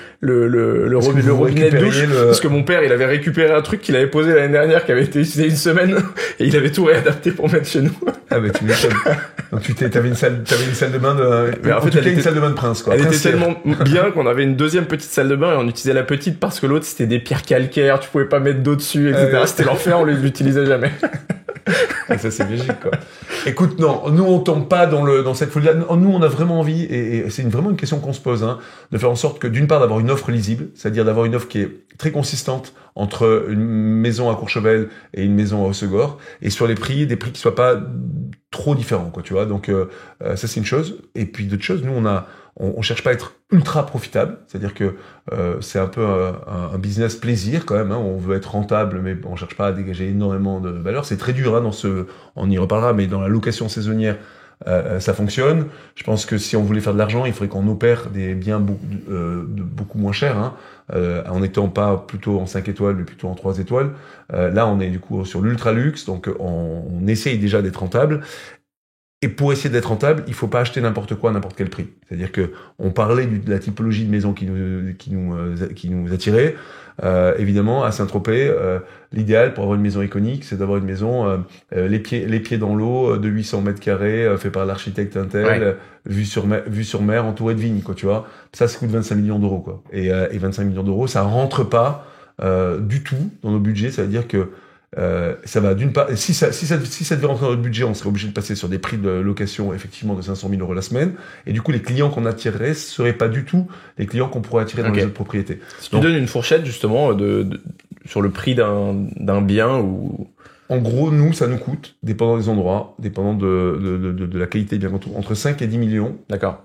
[SPEAKER 1] robinet de douche. Parce que mon père, il avait récupéré un truc qu'il avait posé l'année dernière, qui avait été utilisé une semaine, et il avait tout réadapté pour mettre chez nous.
[SPEAKER 2] Ah, mais tu m'étonnes. Donc t'avais une salle de bain une salle de bain de prince, quoi.
[SPEAKER 1] Elle était tellement bien qu'on avait une deuxième petite salle de bain, et on utilisait la petite parce que l'autre c'était des pierres calcaires, tu pouvais pas mettre d'eau dessus, etc. C'était l'enfer, on les utilisait jamais.
[SPEAKER 2] Ça c'est magique, quoi. Écoute, non, nous on tombe pas dans cette folie-là. Nous on a vraiment envie, et c'est vraiment une question qu'on se pose, de faire en sorte que d'une part d'avoir une offre lisible, c'est-à-dire d'avoir une offre qui est très consistante entre une maison à Courchevel et une maison à Hossegor, et sur les prix, des prix qui soient pas trop différents, quoi, tu vois. Donc ça c'est une chose. Et puis d'autres choses, nous on cherche pas à être ultra profitable, c'est-à-dire que c'est un peu un business plaisir quand même, on veut être rentable, mais on cherche pas à dégager énormément de valeur. C'est très dur on y reparlera, mais dans la location saisonnière, ça fonctionne. Je pense que si on voulait faire de l'argent, il faudrait qu'on opère des biens beaucoup moins chers, en n'étant pas plutôt en 5 étoiles, mais plutôt en 3 étoiles. Là, on est du coup sur l'ultra luxe, donc on essaye déjà d'être rentable. Et pour essayer d'être rentable, il faut pas acheter n'importe quoi à n'importe quel prix. C'est-à-dire que on parlait de la typologie de maison qui nous attirait. Évidemment, à Saint-Tropez, l'idéal pour avoir une maison iconique, c'est d'avoir une maison les pieds dans l'eau, de 800 mètres carrés, fait par l'architecte Intel, vue sur mer, entourée de vignes, quoi, tu vois. Ça coûte 25 millions d'euros, quoi. Et 25 millions d'euros, ça rentre pas du tout dans nos budgets. Ça veut dire que ça va d'une part, si ça devait rentrer dans notre budget, on serait obligé de passer sur des prix de location effectivement de 500 000 euros la semaine, et du coup les clients qu'on attirerait seraient pas du tout les clients qu'on pourrait attirer dans les autres propriétés.
[SPEAKER 1] Si tu donnes une fourchette justement sur le prix d'un bien ou
[SPEAKER 2] en gros, nous, ça nous coûte, dépendant des endroits, dépendant de la qualité, bien entre 5 et 10 millions.
[SPEAKER 1] D'accord.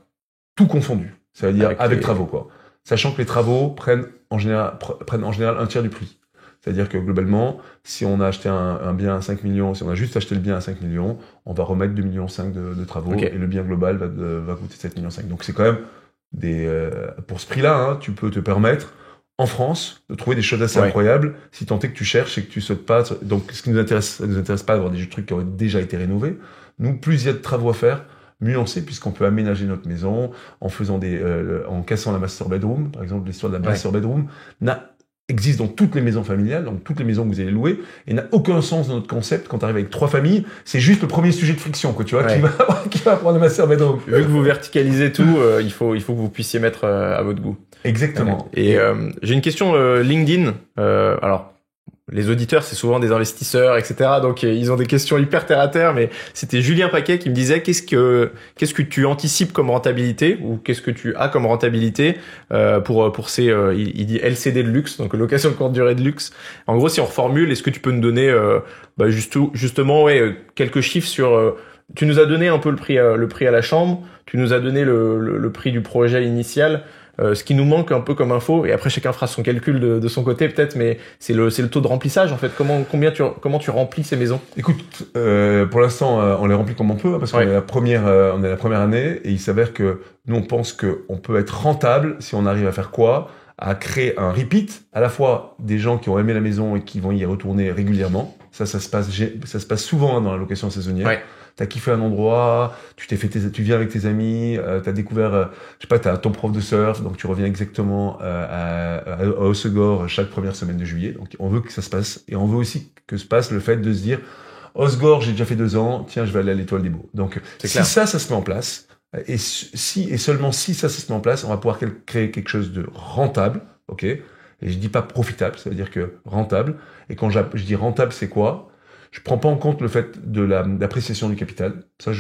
[SPEAKER 2] Tout confondu. Ça veut dire avec travaux, quoi. Sachant que les travaux prennent en général un tiers du prix. C'est-à-dire que globalement, si on a acheté un bien à 5 millions, si on a juste acheté le bien à 5 millions, on va remettre 2,5 millions de travaux, et le bien global va coûter 7,5 millions. Donc c'est quand même pour ce prix-là, hein, tu peux te permettre, en France, de trouver des choses assez incroyables, si tant est que tu cherches et que tu sautes pas. Donc ce qui nous intéresse, ça nous intéresse pas d'avoir des trucs qui ont déjà été rénovés. Nous, plus il y a de travaux à faire, mieux on sait, puisqu'on peut aménager notre maison en faisant en cassant la master bedroom. Par exemple, l'histoire de la master bedroom existe dans toutes les maisons familiales, dans toutes les maisons que vous allez louer, et n'a aucun sens dans notre concept. Quand tu arrives avec 3 familles, c'est juste le premier sujet de friction, quoi, tu vois, qui va prendre la master bedroom.
[SPEAKER 1] Vu que vous verticalisez tout, il faut que vous puissiez mettre à votre goût.
[SPEAKER 2] Exactement.
[SPEAKER 1] Et j'ai une question LinkedIn. Alors, les auditeurs, c'est souvent des investisseurs, etc. Donc, ils ont des questions hyper terre à terre. Mais c'était Julien Paquet qui me disait qu'est-ce que tu anticipes comme rentabilité, ou qu'est-ce que tu as comme rentabilité pour ces il dit LCD de luxe, donc location de courte durée de luxe. En gros, si on reformule, est-ce que tu peux nous donner justement quelques chiffres sur tu nous as donné un peu le prix à la chambre, tu nous as donné le prix du projet initial. Ce qui nous manque un peu comme info, et après chacun fera son calcul de son côté peut-être, mais c'est le taux de remplissage en fait. Comment tu remplis ces maisons?
[SPEAKER 2] Écoute, pour l'instant, on les remplit comme on peut, parce qu'on est la première année, et il s'avère que nous on pense que on peut être rentable si on arrive à faire quoi? À créer un repeat, à la fois des gens qui ont aimé la maison et qui vont y retourner régulièrement. Ça se passe souvent dans la location saisonnière. Ouais. T'as kiffé un endroit, tu viens avec tes amis, t'as découvert, je sais pas, t'as ton prof de surf, donc tu reviens exactement à Hossegor chaque première semaine de juillet. Donc on veut que ça se passe, et on veut aussi que se passe le fait de se dire, Hossegor, j'ai déjà fait 2 ans, tiens, je vais aller à l'Étoile des Baux. Donc si ça se met en place, et seulement si ça se met en place, on va pouvoir créer quelque chose de rentable, ok? Et je dis pas profitable, ça veut dire que rentable. Et quand je dis rentable, c'est quoi? Je prends pas en compte le fait de l'appréciation du capital. Ça,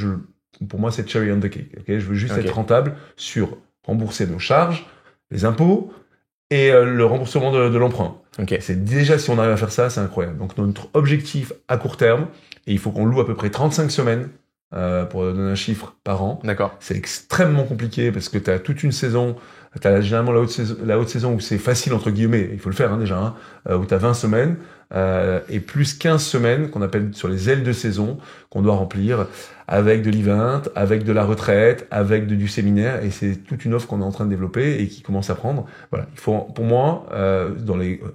[SPEAKER 2] pour moi, c'est cherry on the cake. Okay, je veux juste être rentable sur rembourser nos charges, les impôts et le remboursement de l'emprunt. Okay. C'est déjà, si on arrive à faire ça, c'est incroyable. Donc notre objectif à court terme, et il faut qu'on loue à peu près 35 semaines pour donner un chiffre par an.
[SPEAKER 1] D'accord.
[SPEAKER 2] C'est extrêmement compliqué parce que tu as toute une saison. T'as généralement la haute saison où c'est facile, entre guillemets, il faut le faire déjà, où t'as 20 semaines, et plus 15 semaines qu'on appelle sur les ailes de saison, qu'on doit remplir avec de l'event, avec de la retraite, avec du séminaire, et c'est toute une offre qu'on est en train de développer et qui commence à prendre. Voilà, il faut, pour moi,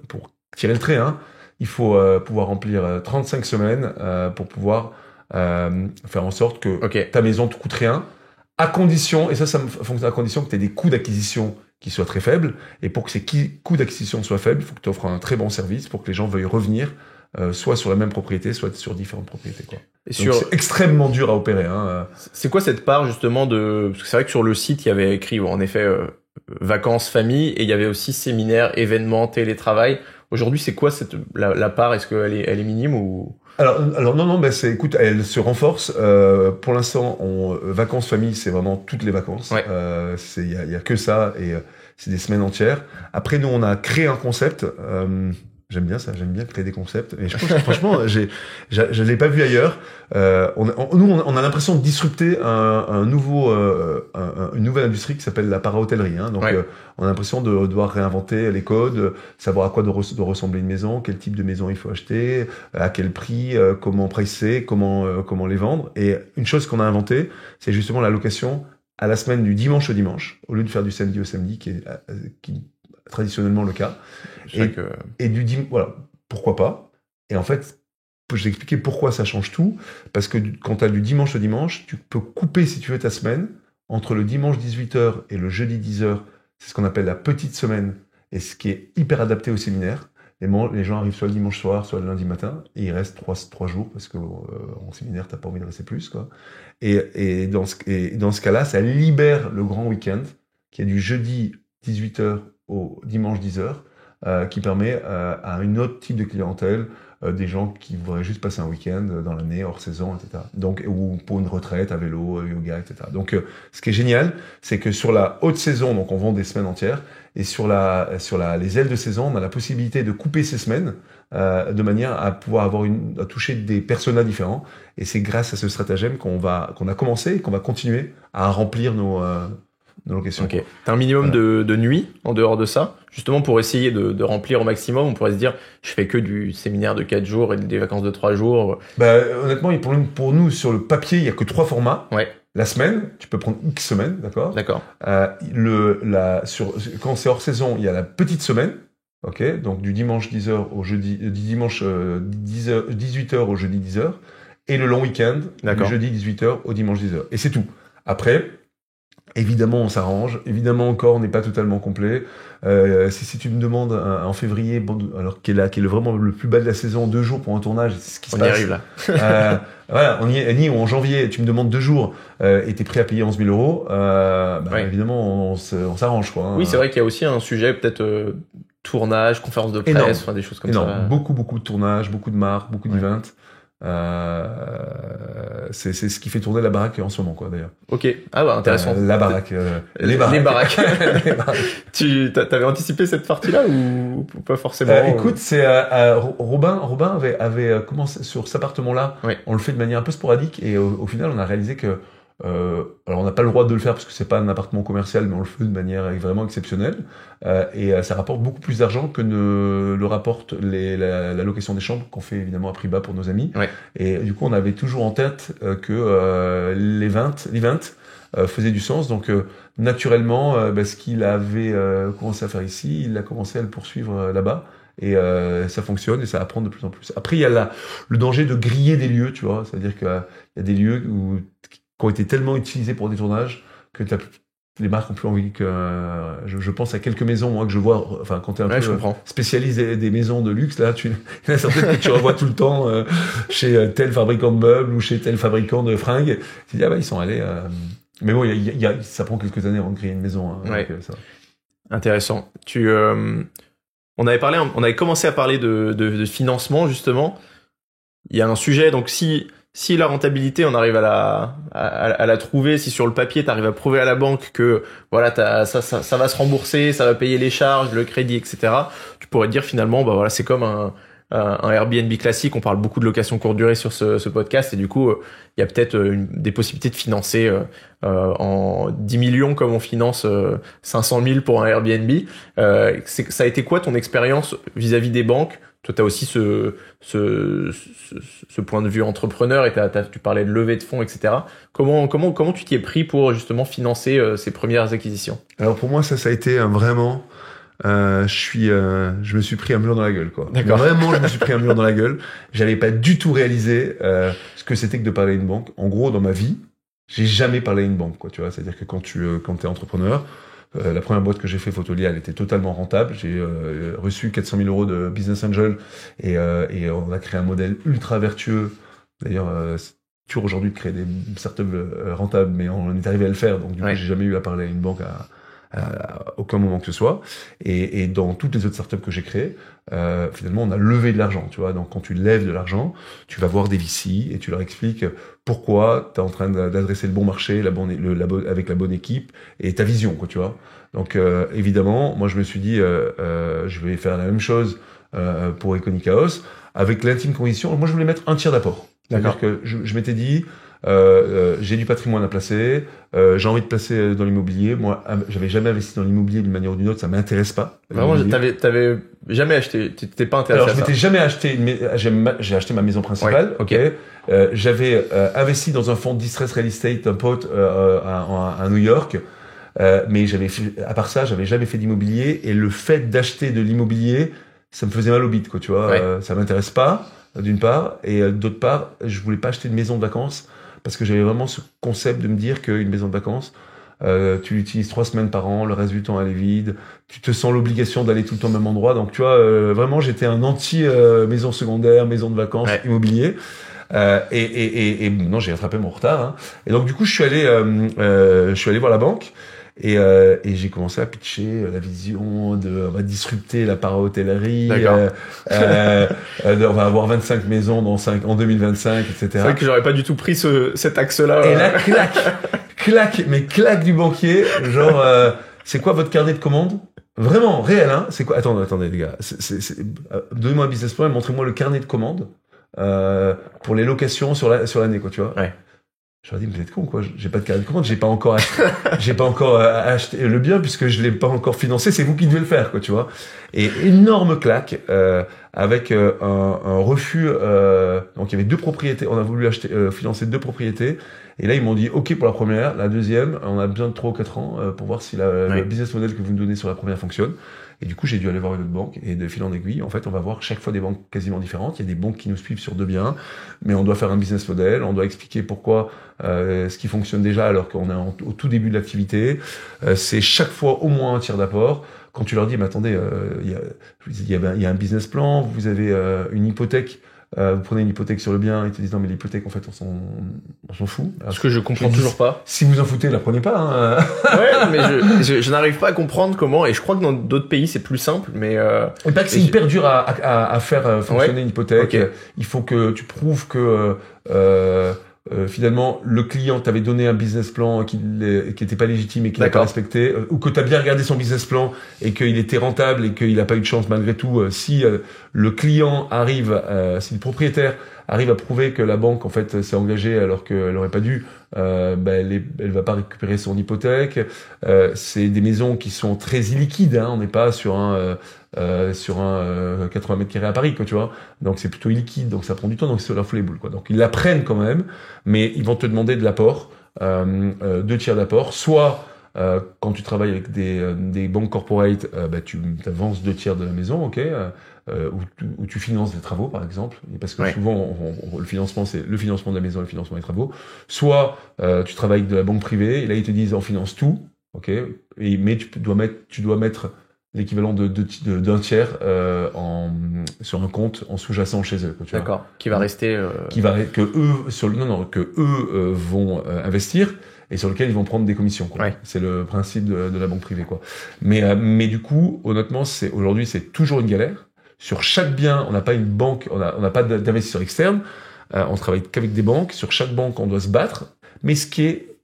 [SPEAKER 2] pour tirer le trait, il faut pouvoir remplir 35 semaines pour pouvoir faire en sorte que ta maison te coûte rien, à condition, et ça fonctionne à condition que tu aies des coûts d'acquisition qui soient très faibles. Et pour que ces coûts d'acquisition soient faibles, il faut que tu offres un très bon service pour que les gens veuillent revenir, soit sur la même propriété, soit sur différentes propriétés, quoi. Donc c'est extrêmement dur à opérer.
[SPEAKER 1] C'est quoi cette part justement parce que c'est vrai que sur le site, il y avait écrit, en effet, vacances, famille, et il y avait aussi séminaires, événements, télétravail. Aujourd'hui, c'est quoi la part? Est-ce qu'elle est minime ou...
[SPEAKER 2] Alors non, écoute, elle se renforce. Pour l'instant, vacances famille, c'est vraiment toutes les vacances. Ouais. Il y a que ça, et c'est des semaines entières. Après, nous, on a créé un concept. J'aime bien ça, j'aime bien créer des concepts. Et je pense que, franchement, je l'ai pas vu ailleurs. Nous, on a l'impression de disrupter une nouvelle industrie qui s'appelle la para-hôtellerie. Donc, on a l'impression de devoir réinventer les codes, savoir à quoi doit ressembler une maison, quel type de maison il faut acheter, à quel prix, comment pricer, comment les vendre. Et une chose qu'on a inventée, c'est justement la location à la semaine du dimanche au dimanche, au lieu de faire du samedi au samedi, qui est traditionnellement le cas. Et du voilà, pourquoi pas. Et en fait, je vais expliquer pourquoi ça change tout. Parce que quand tu as du dimanche au dimanche, tu peux couper, si tu veux, ta semaine entre le dimanche 18h et le jeudi 10h. C'est ce qu'on appelle la petite semaine, et ce qui est hyper adapté au séminaire. Les gens arrivent soit le dimanche soir, soit le lundi matin, et ils restent 3 jours, parce qu'en séminaire, t'as pas envie de rester plus, quoi. Et dans ce cas-là, ça libère le grand week-end, qui est du jeudi 18h au dimanche 10h, qui permet à un autre type de clientèle, des gens qui voudraient juste passer un week-end dans l'année, hors saison, etc. Donc, ou pour une retraite à vélo, yoga, etc. Donc, ce qui est génial, c'est que sur la haute saison, donc on vend des semaines entières, et sur les ailes de saison, on a la possibilité de couper ces semaines de manière à pouvoir à toucher des personas différents. Et c'est grâce à ce stratagème qu'on a commencé et qu'on va continuer à remplir nos locations.
[SPEAKER 1] Ok. T'as un minimum de nuits en dehors de ça, justement pour essayer de remplir au maximum. On pourrait se dire, je fais que du séminaire de 4 jours et des vacances de 3 jours.
[SPEAKER 2] Honnêtement, pour nous, sur le papier, il y a que 3 formats.
[SPEAKER 1] Ouais.
[SPEAKER 2] La semaine, tu peux prendre X semaines, d'accord.
[SPEAKER 1] D'accord.
[SPEAKER 2] Quand c'est hors saison, il y a la petite semaine, ok. Donc du dimanche 10h au jeudi, du dimanche 18h au jeudi 10h, et le long week-end, du jeudi 18h au dimanche 10h. Et c'est tout. Après, évidemment, on s'arrange. Évidemment, encore, on n'est pas totalement complet. Si tu me demandes en février, alors qui est vraiment le plus bas de la saison, 2 jours pour un tournage, c'est ce qui se passe.
[SPEAKER 1] On y arrive là.
[SPEAKER 2] Voilà, on y est, ou en janvier, tu me demandes 2 jours et t'es prêt à payer 11 000 euros.
[SPEAKER 1] Ouais.
[SPEAKER 2] Évidemment, on s'arrange, quoi.
[SPEAKER 1] Oui, c'est vrai qu'il y a aussi un sujet peut-être tournage, conférence de presse, enfin des choses comme ça.
[SPEAKER 2] Beaucoup de tournages, beaucoup de marques, beaucoup d'events. C'est ce qui fait tourner la baraque en ce moment, quoi, d'ailleurs.
[SPEAKER 1] Ok. Ah bah intéressant.
[SPEAKER 2] La baraque. Les
[SPEAKER 1] baraques. Tu t'avais anticipé cette partie-là ou pas forcément?
[SPEAKER 2] Écoute, c'est Robin avait commencé sur cet appartement-là.
[SPEAKER 1] Oui.
[SPEAKER 2] On le fait de manière un peu sporadique et au final, on a réalisé que alors on n'a pas le droit de le faire parce que c'est pas un appartement commercial, mais on le fait de manière vraiment exceptionnelle et ça rapporte beaucoup plus d'argent que ne le rapporte la location des chambres qu'on fait évidemment à prix bas pour nos amis.
[SPEAKER 1] Ouais.
[SPEAKER 2] Et du coup on avait toujours en tête que l'event faisait du sens, donc naturellement ce qu'il avait commencé à faire ici, il a commencé à le poursuivre là-bas. Et ça fonctionne et ça va prendre de plus en plus. Après, il y a le danger de griller des lieux, tu vois. C'est-à-dire qu'il y a des lieux qui ont été tellement utilisés pour des tournages que les marques ont plus envie que... je pense à quelques maisons, moi, que je vois... Enfin, quand tu es un peu spécialiste des maisons de luxe, là, il y en a certaines que tu revois tout le temps chez tel fabricant de meubles ou chez tel fabricant de fringues. Tu dis, ils sont allés... Mais bon, ça prend quelques années avant de créer une maison.
[SPEAKER 1] Ouais.
[SPEAKER 2] Donc, ça.
[SPEAKER 1] Intéressant. On avait commencé à parler de financement, justement. Il y a un sujet, donc si la rentabilité, on arrive à la trouver, si sur le papier, tu arrives à prouver à la banque que voilà, ça va se rembourser, ça va payer les charges, le crédit, etc. Tu pourrais dire finalement, c'est comme un Airbnb classique. On parle beaucoup de location courte durée sur ce podcast et du coup, il y a peut-être des possibilités de financer en 10 millions comme on finance 500 000 pour un Airbnb. Ça a été quoi ton expérience vis-à-vis des banques? Toi, tu as aussi ce point de vue entrepreneur et tu parlais de levée de fonds, etc. Comment tu t'y es pris pour justement financer ces premières acquisitions?
[SPEAKER 2] Alors pour moi, ça a été vraiment... je me suis pris un mur dans la gueule, quoi.
[SPEAKER 1] D'accord.
[SPEAKER 2] Vraiment, je me suis pris un mur dans la gueule. J'avais pas du tout réalisé ce que c'était que de parler à une banque. En gros, dans ma vie, j'ai jamais parlé à une banque, quoi. Tu vois, c'est-à-dire que quand t'es entrepreneur, la première boîte que j'ai fait, Photolia, elle était totalement rentable. J'ai reçu 400 000 euros de Business Angel et on a créé un modèle ultra vertueux. D'ailleurs, c'est dur aujourd'hui de créer des startups rentables, mais on est arrivé à le faire. Donc du coup, j'ai jamais eu à parler à une banque à aucun moment que ce soit. Et dans toutes les autres startups que j'ai créées, finalement, on a levé de l'argent, tu vois. Donc, quand tu lèves de l'argent, tu vas voir des VC et tu leur expliques pourquoi tu es en train d'adresser le bon marché, avec la bonne équipe et ta vision, quoi, tu vois. Donc, évidemment, moi, je me suis dit, je vais faire la même chose pour Econi Chaos avec l'intime condition. Moi, je voulais mettre un tiers d'apport. C'est-à-dire que je m'étais dit, j'ai du patrimoine à placer, j'ai envie de placer dans l'immobilier. Moi, j'avais jamais investi dans l'immobilier d'une manière ou d'une autre, ça m'intéresse pas.
[SPEAKER 1] Vraiment, t'avais jamais acheté, t'étais pas intéressé.
[SPEAKER 2] Alors, je m'étais jamais acheté j'ai acheté ma maison principale,
[SPEAKER 1] ok.
[SPEAKER 2] J'avais investi dans un fonds de distress real estate, un pote à New York, mais à part ça, j'avais jamais fait d'immobilier et le fait d'acheter de l'immobilier, ça me faisait mal au bide, quoi, tu vois. Ça m'intéresse pas. d'une part, et d'autre part, je voulais pas acheter de maison de vacances parce que j'avais vraiment ce concept de me dire qu'une maison de vacances, tu l'utilises 3 semaines par an, le reste du temps elle est vide, tu te sens l'obligation d'aller tout le temps au même endroit. Donc tu vois, vraiment j'étais un anti maison secondaire, maison de vacances, immobilier. Et non, j'ai rattrapé mon retard. Hein. Et donc du coup, je suis allé voir la banque. Et j'ai commencé à pitcher la vision de on va disrupter la para-hôtellerie, on va avoir 25 maisons en 2025, etc.
[SPEAKER 1] C'est vrai que j'aurais pas du tout pris cet axe-là.
[SPEAKER 2] Et là, claque du banquier, genre, c'est quoi votre carnet de commandes? Vraiment, réel, hein? C'est quoi? Attendez, les gars. Donnez-moi un business plan et montrez-moi le carnet de commandes, pour les locations sur l'année, quoi, tu vois.
[SPEAKER 1] Ouais.
[SPEAKER 2] Je leur ai dit, vous êtes con, quoi. J'ai pas de carnet de commande, j'ai pas encore acheté le bien puisque je l'ai pas encore financé. C'est vous qui devez le faire, quoi, tu vois. Et énorme claque, avec un refus. Donc il y avait 2 propriétés. On a voulu financer 2 propriétés. Et là ils m'ont dit, ok pour la première, la deuxième, on a besoin de 3 ou 4 ans pour voir si le business model que vous nous donnez sur la première fonctionne. Et du coup, j'ai dû aller voir une autre banque et de fil en aiguille, en fait, on va voir chaque fois des banques quasiment différentes. Il y a des banques qui nous suivent sur 2 biens, mais on doit faire un business model, on doit expliquer pourquoi ce qui fonctionne déjà alors qu'on est au tout début de l'activité. C'est chaque fois au moins un tiers d'apport. Quand tu leur dis, mais attendez, il y a un business plan, vous avez une hypothèque. Vous prenez une hypothèque sur le bien, ils te disent non mais l'hypothèque en fait on s'en fout.
[SPEAKER 1] Ce que je comprends toujours pas.
[SPEAKER 2] Si vous en foutez, la prenez pas. Hein.
[SPEAKER 1] Ouais, mais je n'arrive pas à comprendre comment. Et je crois que dans d'autres pays c'est plus simple, mais.
[SPEAKER 2] Et pas que c'est hyper dur à faire fonctionner une hypothèque.
[SPEAKER 1] Okay.
[SPEAKER 2] Il faut que tu prouves que finalement le client t'avait donné un business plan qui était pas légitime et qu'il n'a pas respecté, ou que tu as bien regardé son business plan et qu'il était rentable et qu'il n'a pas eu de chance malgré tout. Si le client arrive, si le propriétaire arrive à prouver que la banque en fait s'est engagée alors qu'elle aurait pas dû, elle va pas récupérer son hypothèque. C'est des maisons qui sont très illiquides. Hein, on n'est pas sur un 80 mètres carrés à Paris, quoi, tu vois. Donc c'est plutôt illiquide, donc ça prend du temps, donc c'est leur fout les boules, quoi. Donc ils l'apprennent quand même, mais ils vont te demander de l'apport, 2 tiers d'apport, soit quand tu travailles avec des banques corporate, tu avances 2 tiers de la maison, ok, où tu finances des travaux par exemple, parce que souvent le financement c'est le financement de la maison, le financement des travaux. Soit tu travailles avec de la banque privée, et là ils te disent on finance tout, ok, mais tu dois mettre l'équivalent d'un tiers sur un compte en sous-jacent chez eux.
[SPEAKER 1] D'accord. Qui va rester.
[SPEAKER 2] Que eux vont investir et sur lequel ils vont prendre des commissions. Quoi. Ouais. C'est le principe de la banque privée. Quoi. Mais du coup, honnêtement, aujourd'hui c'est toujours une galère. Sur chaque bien, on n'a pas une banque, on n'a pas d'investisseur externe. On travaille qu'avec des banques. Sur chaque banque, on doit se battre. Mais ce qui est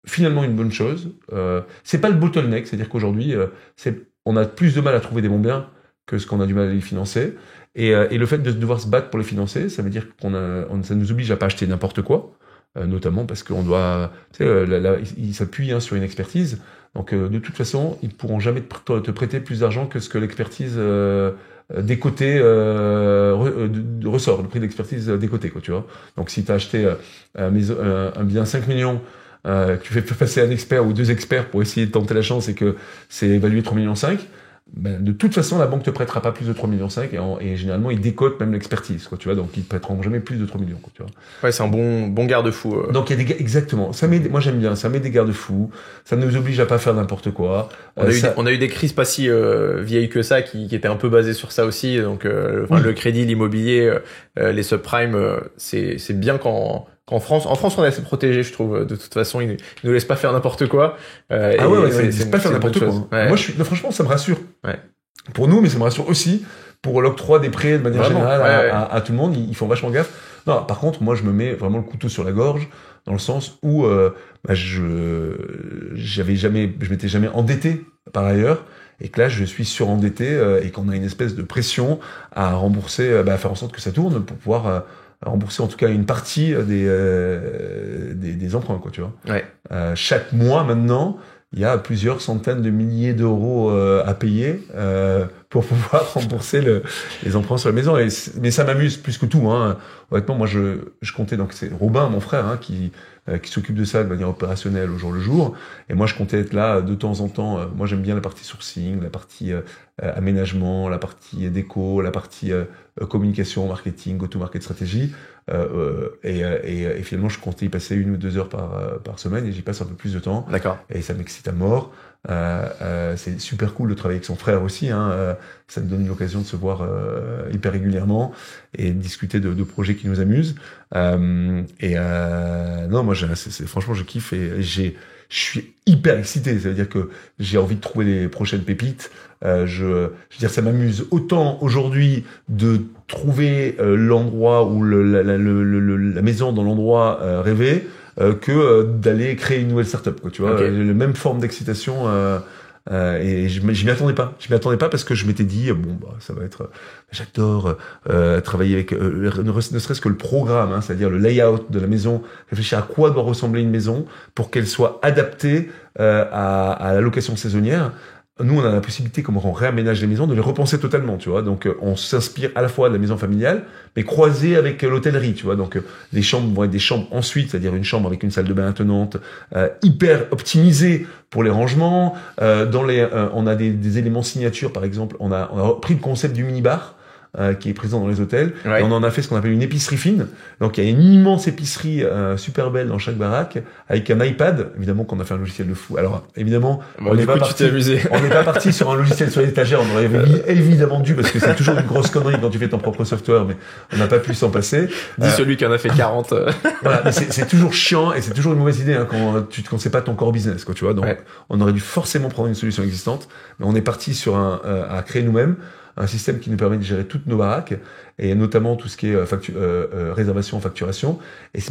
[SPEAKER 2] finalement une bonne chose, c'est pas le bottleneck, c'est-à-dire qu'aujourd'hui, on a plus de mal à trouver des bons biens que ce qu'on a du mal à les financer. Et le fait de devoir se battre pour les financer, ça veut dire ça nous oblige à pas acheter n'importe quoi, notamment parce qu'on doit, ils s'appuient sur une expertise. Donc de toute façon, ils pourront jamais te prêter plus d'argent que ce que l'expertise des côtés ressort, le prix d'expertise des côtés, quoi, tu vois. Donc si tu as acheté un bien 5 millions, que tu fais passer un expert ou 2 experts pour essayer de tenter la chance et que c'est évalué 3,5 millions, de toute façon, la banque te prêtera pas plus de 3,5 millions et généralement, ils décotent même l'expertise, quoi, tu vois. Donc, ils te prêteront jamais plus de 3 millions, quoi, tu vois.
[SPEAKER 1] Ouais, c'est un bon garde-fou.
[SPEAKER 2] Donc, il y a exactement. Moi, j'aime bien. Ça met des garde-fous. Ça nous oblige à pas faire n'importe quoi.
[SPEAKER 1] On a eu des crises pas si vieilles que ça qui étaient un peu basées sur ça aussi. Donc, le crédit, l'immobilier, les subprimes, c'est bien qu'en France, on est assez protégé, je trouve. De toute façon, ils nous laissent pas faire n'importe quoi.
[SPEAKER 2] C'est pas faire n'importe quoi. Ouais. Moi, franchement, ça me rassure. Ouais. Pour nous, mais ça me rassure aussi pour l'octroi des prêts de manière générale à tout le monde. Ils font vachement gaffe. Non, par contre, moi, je me mets vraiment le couteau sur la gorge dans le sens où je m'étais jamais endetté par ailleurs. Et que là, je suis surendetté et qu'on a une espèce de pression à rembourser, à faire en sorte que ça tourne pour pouvoir rembourser en tout cas une partie des emprunts, quoi, tu vois. Ouais. Chaque mois maintenant, il y a plusieurs centaines de milliers d'euros à payer pour pouvoir rembourser les emprunts sur la maison. Mais ça m'amuse plus que tout. Hein. Honnêtement, moi, je comptais, donc c'est Robin, mon frère, hein, qui s'occupe de ça de manière opérationnelle au jour le jour. Et moi, je comptais être là de temps en temps. Moi, j'aime bien la partie sourcing, la partie aménagement, la partie déco, la partie communication, marketing, go-to-market stratégie. Et finalement, je comptais y passer 1 ou 2 heures par semaine et j'y passe un peu plus de temps.
[SPEAKER 1] D'accord.
[SPEAKER 2] Et ça m'excite à mort. C'est super cool de travailler avec son frère aussi. Hein. Ça me donne l'occasion de se voir hyper régulièrement et de discuter de projets qui nous amusent. Non, moi, franchement, je kiffe et je suis hyper excité. Ça veut dire que j'ai envie de trouver les prochaines pépites. Je veux dire, ça m'amuse autant aujourd'hui de trouver l'endroit ou la maison dans l'endroit rêvé que d'aller créer une nouvelle startup. Quoi, tu vois,
[SPEAKER 1] Okay.
[SPEAKER 2] la même forme d'excitation. Et je m'y attendais pas. Je m'y attendais pas parce que je m'étais dit bon bah ça va être. J'adore travailler avec ne serait-ce que le programme, hein, c'est-à-dire le layout de la maison, réfléchir à quoi doit ressembler une maison pour qu'elle soit adaptée à la location saisonnière. Nous, on a la possibilité, comme on réaménage les maisons, de les repenser totalement, tu vois. Donc, on s'inspire à la fois de la maison familiale, mais croisée avec l'hôtellerie, tu vois. Donc, les chambres vont être des chambres ensuite, c'est-à-dire une chambre avec une salle de bain attenante, hyper optimisée pour les rangements. On a des éléments signature, par exemple. On a pris le concept du minibar, qui est présent dans les hôtels.
[SPEAKER 1] Ouais.
[SPEAKER 2] Et on en a fait ce qu'on appelle une épicerie fine. Donc, il y a une immense épicerie super belle dans chaque baraque, avec un iPad, évidemment qu'on a fait un logiciel de fou. Alors, évidemment,
[SPEAKER 1] Bon, du coup, tu t'es amusé.
[SPEAKER 2] on n'est pas parti sur un logiciel sur l'étagère, on aurait évidemment dû, parce que c'est toujours une grosse connerie quand tu fais ton propre software, mais on n'a pas pu s'en passer.
[SPEAKER 1] Dis celui qui en a fait 40.
[SPEAKER 2] Voilà, mais c'est toujours chiant et c'est toujours une mauvaise idée hein, quand c'est pas ton core business, quoi, tu vois. Donc,
[SPEAKER 1] Ouais.
[SPEAKER 2] on aurait dû forcément prendre une solution existante, mais on est parti sur à créer nous-mêmes un système qui nous permet de gérer toutes nos baraques et notamment tout ce qui est réservation, facturation.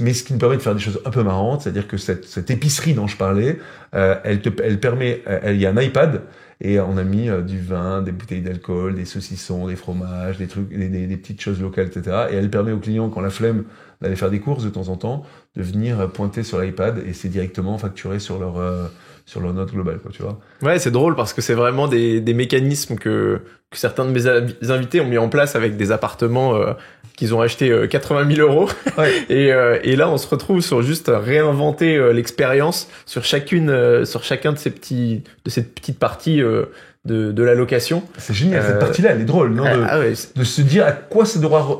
[SPEAKER 2] Mais ce qui nous permet de faire des choses un peu marrantes, c'est-à-dire que cette épicerie dont je parlais, elle permet, il y a un iPad et on a mis du vin, des bouteilles d'alcool, des saucissons, des fromages, des trucs, des petites choses locales, etc. Et elle permet aux clients, quand la flemme d'aller faire des courses de temps en temps, de venir pointer sur l'iPad et c'est directement facturé sur leur note globale, quoi, tu vois.
[SPEAKER 1] Ouais, c'est drôle parce que c'est vraiment des mécanismes que certains de mes invités ont mis en place avec des appartements qu'ils ont achetés 80 000 euros.
[SPEAKER 2] Ouais.
[SPEAKER 1] Et là, on se retrouve sur juste réinventer l'expérience sur chacun de ces petites parties de la location.
[SPEAKER 2] C'est génial, cette partie-là, elle est drôle, non? De se dire à quoi ça doit,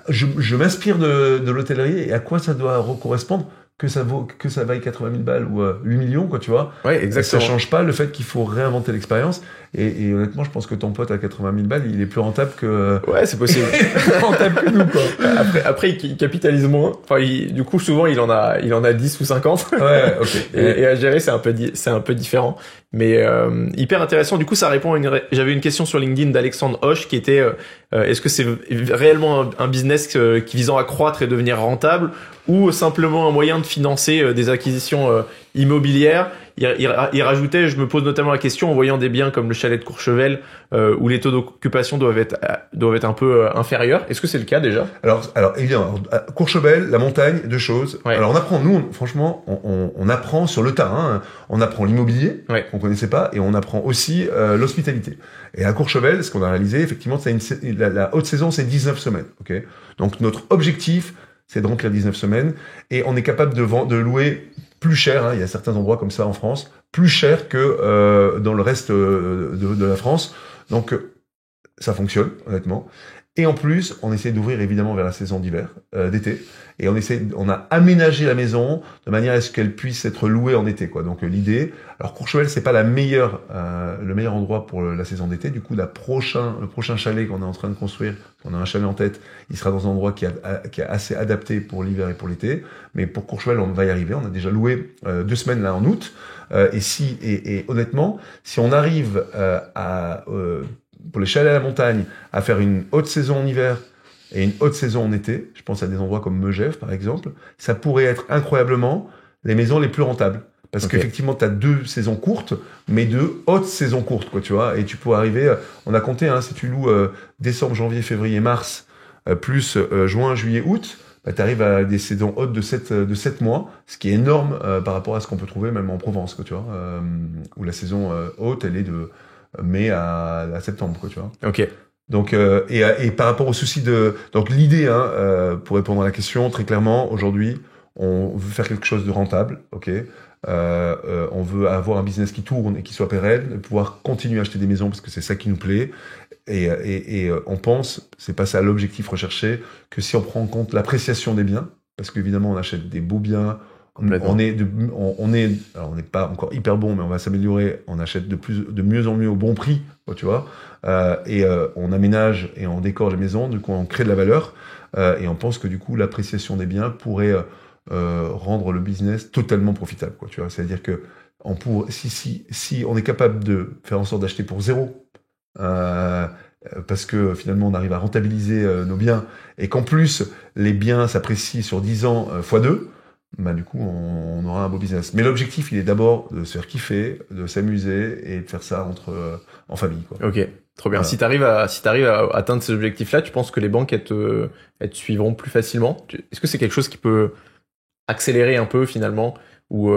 [SPEAKER 2] je m'inspire de l'hôtellerie et à quoi ça doit correspondre, que ça vaille 80 000 balles ou 8 millions, quoi, tu vois.
[SPEAKER 1] Ouais, exactement.
[SPEAKER 2] Ça change pas le fait qu'il faut réinventer l'expérience. Et honnêtement, je pense que ton pote à 80 000 balles, il est plus rentable que...
[SPEAKER 1] Ouais, c'est possible.
[SPEAKER 2] plus rentable que nous, quoi.
[SPEAKER 1] Après, il capitalise moins. Enfin, du coup, souvent, il en a 10 ou 50.
[SPEAKER 2] Ouais, ok.
[SPEAKER 1] Et à gérer, c'est un peu différent. Mais hyper intéressant. Du coup, ça répond j'avais une question sur LinkedIn d'Alexandre Hoche qui était est-ce que c'est réellement un business qui visant à croître et devenir rentable ou simplement un moyen de financer des acquisitions immobilières? Il rajoutait, je me pose notamment la question en voyant des biens comme le chalet de Courchevel où les taux d'occupation doivent être un peu inférieurs. Est-ce que c'est le cas déjà?
[SPEAKER 2] Alors évidemment, Courchevel, la montagne, 2 choses.
[SPEAKER 1] Ouais.
[SPEAKER 2] Alors on apprend, franchement, on apprend sur le tas. Hein. On apprend l'immobilier qu'on connaissait pas et on apprend aussi l'hospitalité. Et à Courchevel, ce qu'on a réalisé, effectivement, la haute saison, c'est 19 semaines. Okay. Donc notre objectif, c'est de remplir 19 semaines et on est capable de louer plus cher, hein, il y a certains endroits comme ça en France, plus cher que dans le reste de la France. Donc, ça fonctionne, honnêtement. Et en plus, on essaie d'ouvrir évidemment vers la saison d'hiver, d'été. Et on a aménagé la maison de manière à ce qu'elle puisse être louée en été, quoi. Donc l'idée, alors Courchevel, c'est pas le meilleur endroit pour la saison d'été. Du coup, le prochain chalet qu'on est en train de construire, on a un chalet en tête, il sera dans un endroit qui est assez adapté pour l'hiver et pour l'été. Mais pour Courchevel, on va y arriver. On a déjà loué 2 semaines là en août. Et honnêtement, si on arrive pour les chalets à la montagne, à faire une haute saison en hiver et une haute saison en été, je pense à des endroits comme Megève par exemple, ça pourrait être incroyablement les maisons les plus rentables. Parce qu'effectivement, tu as 2 saisons courtes, mais 2 hautes saisons courtes, quoi, tu vois. Et tu peux arriver, on a compté, hein, si tu loues décembre, janvier, février, mars, plus juin, juillet, août, bah, tu arrives à des saisons hautes de 7 mois, ce qui est énorme par rapport à ce qu'on peut trouver même en Provence, quoi, tu vois, où la saison haute, elle est de mai à septembre, quoi, tu vois.
[SPEAKER 1] Ok.
[SPEAKER 2] Donc et par rapport au souci donc l'idée pour répondre à la question très clairement aujourd'hui on veut faire quelque chose de rentable, ok. On veut avoir un business qui tourne et qui soit pérenne, pouvoir continuer à acheter des maisons parce que c'est ça qui nous plaît et on pense, c'est pas ça l'objectif recherché, que si on prend en compte l'appréciation des biens, parce qu'évidemment on achète des beaux biens, on est alors on n'est pas encore hyper bon mais on va s'améliorer, on achète de mieux en mieux au bon prix, tu vois, on aménage et on décore les maisons, du coup on crée de la valeur et on pense que du coup l'appréciation des biens pourrait rendre le business totalement profitable, quoi, tu vois. C'est-à-dire que si on est capable de faire en sorte d'acheter pour zéro, parce que finalement on arrive à rentabiliser nos biens et qu'en plus les biens s'apprécient sur 10 ans fois 2, bah du coup on aura un beau business. Mais l'objectif il est d'abord de se faire kiffer, de s'amuser et de faire ça en famille, quoi.
[SPEAKER 1] Ok, trop bien. Voilà. Si t'arrives à atteindre ces objectifs-là, tu penses que les banques elles te suivront plus facilement? Est-ce que c'est quelque chose qui peut accélérer un peu finalement, ou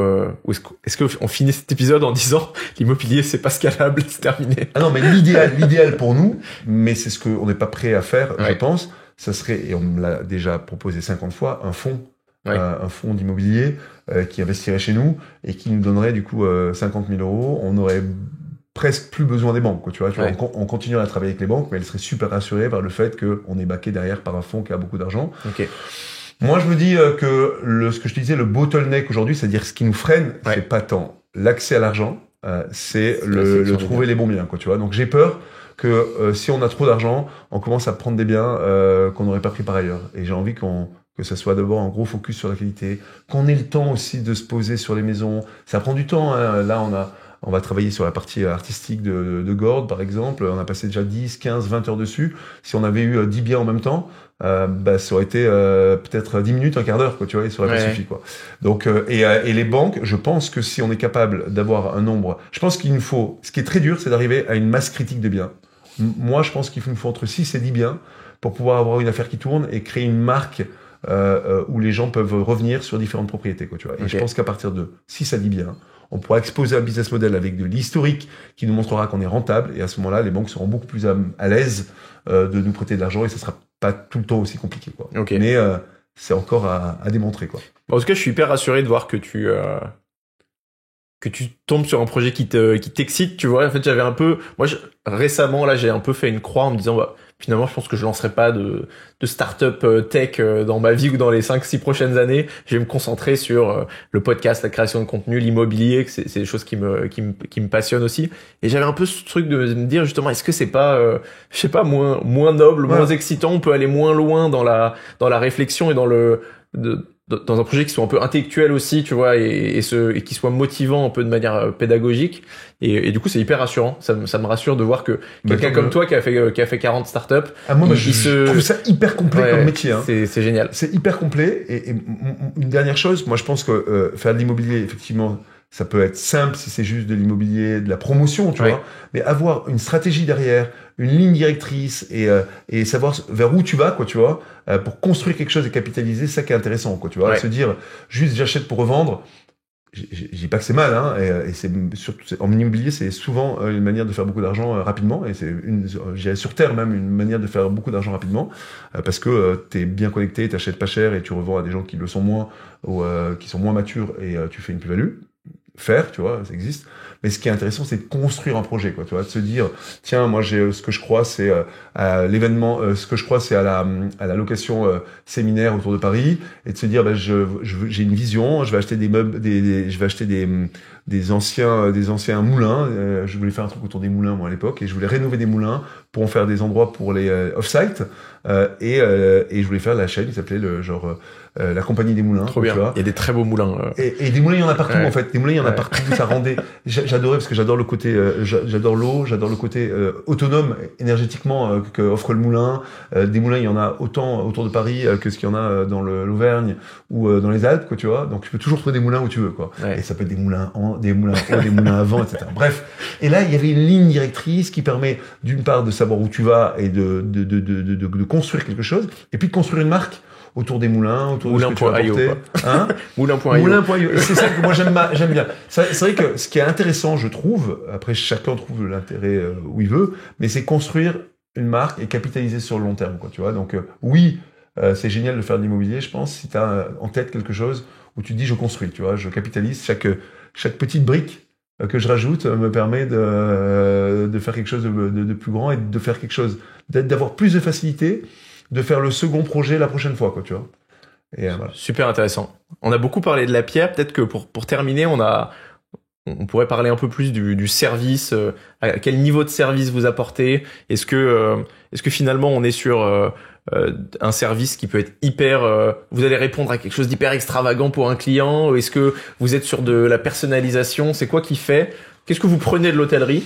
[SPEAKER 1] est-ce qu'on finit cet épisode en disant l'immobilier c'est pas scalable, c'est terminé?
[SPEAKER 2] Ah non, mais l'idéal pour nous, mais c'est ce qu'on n'est pas prêt à faire, je pense, ça serait, et on me l'a déjà proposé 50 fois, un fonds d'immobilier qui investirait chez nous et qui nous donnerait du coup 50 000 euros. On aurait presque plus besoin des banques, quoi, tu vois. On continuerait à travailler avec les banques, mais elles seraient super rassurées par le fait qu'on est backé derrière par un fonds qui a beaucoup d'argent.
[SPEAKER 1] Ok.
[SPEAKER 2] Moi, je me dis que ce que je te disais, le bottleneck aujourd'hui, c'est-à-dire ce qui nous freine, c'est pas tant l'accès à l'argent, c'est le trouver les bons biens, quoi, tu vois. Donc j'ai peur que si on a trop d'argent, on commence à prendre des biens qu'on n'aurait pas pris par ailleurs. Et j'ai envie que ça soit d'abord un gros focus sur la qualité, qu'on ait le temps aussi de se poser sur les maisons. Ça prend du temps, hein. Là, on va travailler sur la partie artistique de Gordes, par exemple. On a passé déjà 10, 15, 20 heures dessus. Si on avait eu 10 biens en même temps, ça aurait été peut-être 10 minutes, un quart d'heure, quoi, tu vois, il serait pas suffi, quoi. Donc, et les banques, je pense que si on est capable d'avoir un nombre, je pense qu'il nous faut, ce qui est très dur, c'est d'arriver à une masse critique de biens. Moi, je pense qu'il nous faut entre 6 et 10 biens pour pouvoir avoir une affaire qui tourne et créer une marque où les gens peuvent revenir sur différentes propriétés, quoi, tu vois. Et je pense qu'à partir de 6 à 10 biens, on pourra exposer un business model avec de l'historique qui nous montrera qu'on est rentable, et à ce moment-là, les banques seront beaucoup plus à l'aise de nous prêter de l'argent et ça sera pas tout le temps aussi compliqué, quoi.
[SPEAKER 1] Okay.
[SPEAKER 2] Mais c'est encore à démontrer, quoi.
[SPEAKER 1] En tout cas, je suis hyper rassuré de voir que tu tombes sur un projet qui t'excite, tu vois. En fait, j'avais un peu, récemment, là, j'ai un peu fait une croix en me disant, finalement, je pense que je lancerai pas de start-up tech dans ma vie ou dans les 5-6 prochaines années. Je vais me concentrer sur le podcast, la création de contenu, l'immobilier, que c'est des choses qui me passionnent aussi. Et j'avais un peu ce truc de me dire, justement, est-ce que c'est pas, je sais pas, moins noble, moins excitant, on peut aller moins loin dans la réflexion et dans un projet qui soit un peu intellectuel aussi, tu vois, et qui soit motivant un peu de manière pédagogique. Et du coup, c'est hyper rassurant. Ça me rassure de voir que quelqu'un comme toi qui a fait 40 startups.
[SPEAKER 2] Moi, je trouve ça hyper complet comme métier, hein.
[SPEAKER 1] C'est génial.
[SPEAKER 2] C'est hyper complet. Et une dernière chose, moi, je pense que faire de l'immobilier, effectivement, ça peut être simple si c'est juste de l'immobilier, de la promotion, tu vois. Mais avoir une stratégie derrière, une ligne directrice et savoir vers où tu vas, quoi, tu vois, pour construire quelque chose et capitaliser, ça qui est intéressant, quoi, tu vois. Se dire juste j'achète pour revendre, je dis pas que c'est mal, hein, et c'est surtout en immobilier, c'est souvent une manière de faire beaucoup d'argent rapidement, et c'est sur terre même une manière de faire beaucoup d'argent rapidement, parce que t'es bien connecté, t'achètes pas cher et tu revends à des gens qui le sont moins ou qui sont moins matures et tu fais une plus-value. Tu vois, ça existe. Mais ce qui est intéressant, c'est de construire un projet, quoi, tu vois, de se dire, tiens, moi, ce que je crois, c'est l'événement, ce que je crois, c'est à la location séminaire autour de Paris, et de se dire, j'ai une vision, je vais acheter des meubles, je vais acheter des anciens moulins. Je voulais faire un truc autour des moulins, moi, à l'époque, et je voulais rénover des moulins pour en faire des endroits pour les off-site, et je voulais faire la chaîne qui s'appelait la compagnie des moulins.
[SPEAKER 1] Trop bien.
[SPEAKER 2] Tu vois.
[SPEAKER 1] Il y a des très beaux moulins.
[SPEAKER 2] Et des moulins, il y en a partout, en fait. Des moulins, il y en a partout. Ça rendait. J'adorais parce que j'adore le côté, j'adore l'eau, j'adore le côté autonome énergétiquement que offre le moulin. Des moulins, il y en a autant autour de Paris que ce qu'il y en a dans l'Auvergne ou dans les Alpes, quoi, tu vois. Donc tu peux toujours trouver des moulins où tu veux, quoi. Et ça peut être des moulins hauts, des moulins à vent, etc. Bref. Et là, il y avait une ligne directrice qui permet d'une part de savoir où tu vas et de construire quelque chose, et puis de construire une marque autour des moulins, autour de ce que tu vas
[SPEAKER 1] Moulin.io,
[SPEAKER 2] apporter. Hein
[SPEAKER 1] Moulin.io.
[SPEAKER 2] Moulin.io. C'est ça que moi j'aime bien. C'est vrai que ce qui est intéressant, je trouve, après chacun trouve l'intérêt où il veut, mais c'est construire une marque et capitaliser sur le long terme, quoi, tu vois. Donc oui, c'est génial de faire de l'immobilier, je pense, si tu as en tête quelque chose où tu te dis je construis, tu vois, je capitalise, chaque petite brique que je rajoute me permet de faire quelque chose de plus grand et de faire quelque chose, d'avoir plus de facilité, de faire le second projet la prochaine fois, quoi, tu vois. Et voilà.
[SPEAKER 1] Super intéressant. On a beaucoup parlé de la pierre. Peut-être que pour terminer, on pourrait parler un peu plus du service. À quel niveau de service vous apportez? Est-ce que finalement on est sur un service qui peut être hyper... vous allez répondre à quelque chose d'hyper extravagant pour un client? Est-ce que vous êtes sur de la personnalisation? C'est quoi qui fait? Qu'est-ce que vous prenez de l'hôtellerie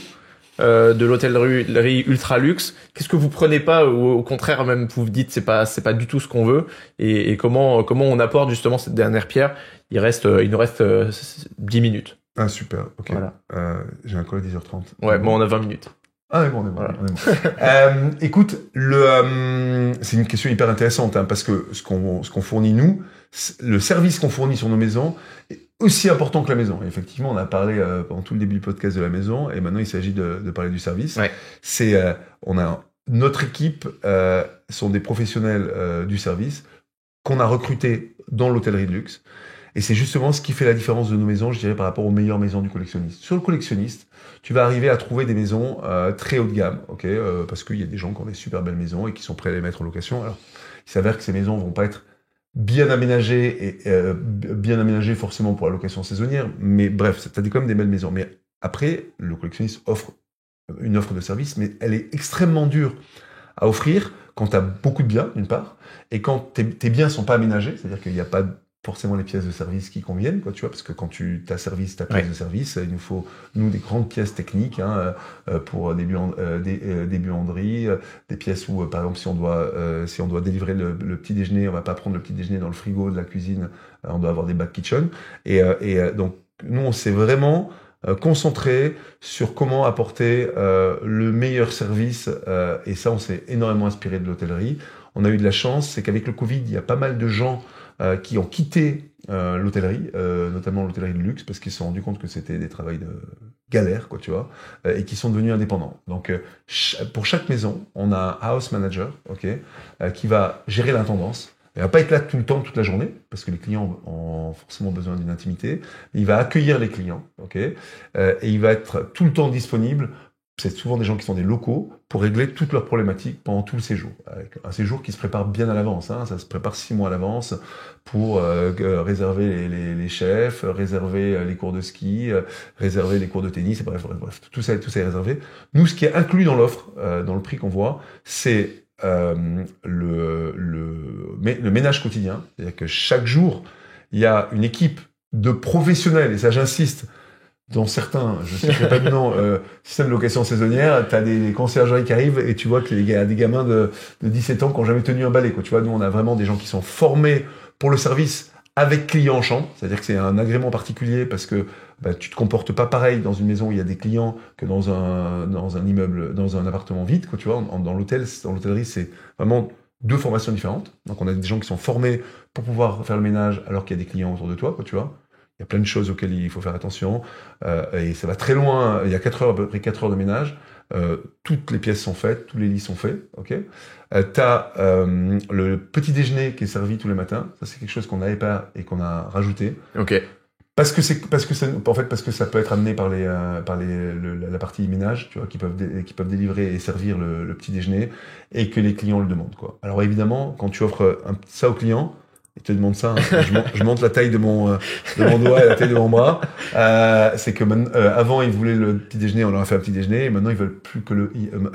[SPEAKER 1] ultra luxe? Qu'est-ce que vous prenez pas, ou au contraire même vous vous dites c'est pas du tout ce qu'on veut? Et comment on apporte justement cette dernière pierre? Il nous reste 10 minutes.
[SPEAKER 2] Ah super, ok.
[SPEAKER 1] Voilà.
[SPEAKER 2] J'ai un call à 10h30.
[SPEAKER 1] Ouais, bon, on a 20 minutes.
[SPEAKER 2] Ah, bon, on est bon.
[SPEAKER 1] Voilà.
[SPEAKER 2] On est bon. Écoute, c'est une question hyper intéressante, hein, parce que ce qu'on fournit nous, le service qu'on fournit sur nos maisons est aussi important que la maison. Et effectivement, on a parlé pendant tout le début du podcast de la maison, et maintenant il s'agit de parler du service.
[SPEAKER 1] Ouais.
[SPEAKER 2] Notre équipe sont des professionnels du service qu'on a recrutés dans l'hôtellerie de luxe. Et c'est justement ce qui fait la différence de nos maisons, je dirais, par rapport aux meilleures maisons du collectionniste. Sur le collectionniste, tu vas arriver à trouver des maisons très haut de gamme, ok, parce qu'il y a des gens qui ont des super belles maisons et qui sont prêts à les mettre en location. Alors, il s'avère que ces maisons vont pas être bien aménagées et bien aménagées forcément pour la location saisonnière, mais bref, t'as quand même des belles maisons. Mais après, le collectionniste offre une offre de service, mais elle est extrêmement dure à offrir quand tu as beaucoup de biens, d'une part, et quand tes biens sont pas aménagés, c'est-à-dire qu'il n'y a pas forcément les pièces de service qui conviennent, quoi, tu vois, parce que quand tu as service ta pièce de service, il nous faut, des grandes pièces techniques, hein, pour des buanderies, des pièces où, par exemple, si on doit délivrer le petit déjeuner, on va pas prendre le petit déjeuner dans le frigo de la cuisine, on doit avoir des back kitchen, et donc, nous, on s'est vraiment concentré sur comment apporter le meilleur service, et ça, on s'est énormément inspiré de l'hôtellerie. On a eu de la chance, c'est qu'avec le Covid, il y a pas mal de gens qui ont quitté l'hôtellerie, notamment l'hôtellerie de luxe, parce qu'ils se sont rendus compte que c'était des travails de galère, quoi, tu vois, et qui sont devenus indépendants. Donc, pour chaque maison, on a un house manager, ok, qui va gérer l'intendance. Il va pas être là tout le temps, toute la journée, parce que les clients ont forcément besoin d'une intimité. Il va accueillir les clients, ok, et il va être tout le temps disponible. C'est souvent des gens qui sont des locaux pour régler toutes leurs problématiques pendant tout le séjour. Avec un séjour qui se prépare bien à l'avance, hein, ça se prépare 6 mois à l'avance pour réserver les chefs, réserver les cours de ski, réserver les cours de tennis, bref, tout ça est réservé. Nous, ce qui est inclus dans l'offre, dans le prix qu'on voit, c'est le ménage quotidien. C'est-à-dire que chaque jour, il y a une équipe de professionnels, et ça j'insiste, dans certains, je sais pas du nom, système de location saisonnière, t'as des conciergeries qui arrivent et tu vois qu'il y a des gamins de 17 ans qui n'ont jamais tenu un balai, quoi. Tu vois, nous, on a vraiment des gens qui sont formés pour le service avec clients en chambre. C'est-à-dire que c'est un agrément particulier parce que tu te comportes pas pareil dans une maison où il y a des clients que dans un immeuble, dans un appartement vide, quoi. Tu vois, dans l'hôtellerie, c'est vraiment deux formations différentes. Donc, on a des gens qui sont formés pour pouvoir faire le ménage alors qu'il y a des clients autour de toi, quoi, tu vois. Il y a plein de choses auxquelles il faut faire attention, et ça va très loin. Il y a 4 heures, à peu près 4 heures de ménage. Toutes les pièces sont faites, tous les lits sont faits. Ok. T'as le petit déjeuner qui est servi tous les matins. Ça, c'est quelque chose qu'on n'avait pas et qu'on a rajouté.
[SPEAKER 1] Ok.
[SPEAKER 2] Parce que ça peut être amené par la partie ménage, tu vois, qui peuvent délivrer et servir le petit déjeuner, et que les clients le demandent, quoi. Alors évidemment, quand tu offres ça aux clients, ils te demandent ça, hein. Je monte la taille de mon doigt et la taille de mon bras. C'est que avant ils voulaient le petit déjeuner, on leur a fait un petit déjeuner, et maintenant ils veulent plus que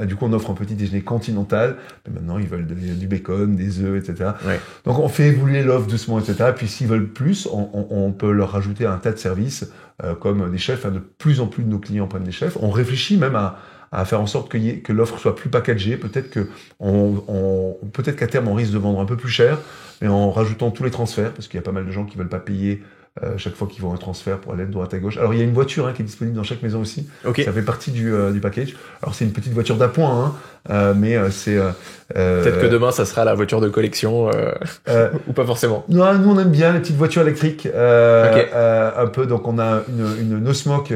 [SPEAKER 2] du coup on offre un petit déjeuner continental, mais maintenant ils veulent du bacon, des œufs, etc. Ouais. Donc on fait évoluer l'offre doucement, etc. Puis s'ils veulent plus, on peut leur rajouter un tas de services, comme des chefs, hein. De plus en plus de nos clients prennent des chefs. On réfléchit même à faire en sorte que l'offre soit plus packagée. Peut-être qu'à terme on risque de vendre un peu plus cher, mais en rajoutant tous les transferts, parce qu'il y a pas mal de gens qui veulent pas payer chaque fois qu'ils vont un transfert pour aller de droite à gauche. Alors il y a une voiture qui est disponible dans chaque maison aussi.
[SPEAKER 1] Okay.
[SPEAKER 2] Ça fait partie du package. Alors c'est une petite voiture d'appoint, mais c'est...
[SPEAKER 1] Peut-être que demain ça sera la voiture de collection ou pas forcément.
[SPEAKER 2] Non, nous on aime bien les petites voitures électriques. Un peu, donc on a une No Smoke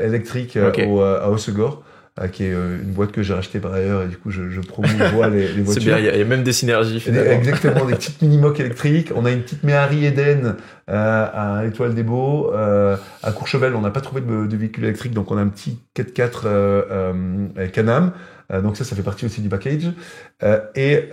[SPEAKER 2] électrique à Hossegor. Qui est une boîte que j'ai rachetée par ailleurs et du coup je promouvois les voitures.
[SPEAKER 1] C'est bien, il y a même des synergies finalement.
[SPEAKER 2] Exactement, des petites mini-moques électriques. On a une petite Méhari Eden à l'Étoile des Baux. À Courchevel, on n'a pas trouvé de véhicule électrique, donc on a un petit 4x4 Can-Am. Donc ça fait partie aussi du package. Et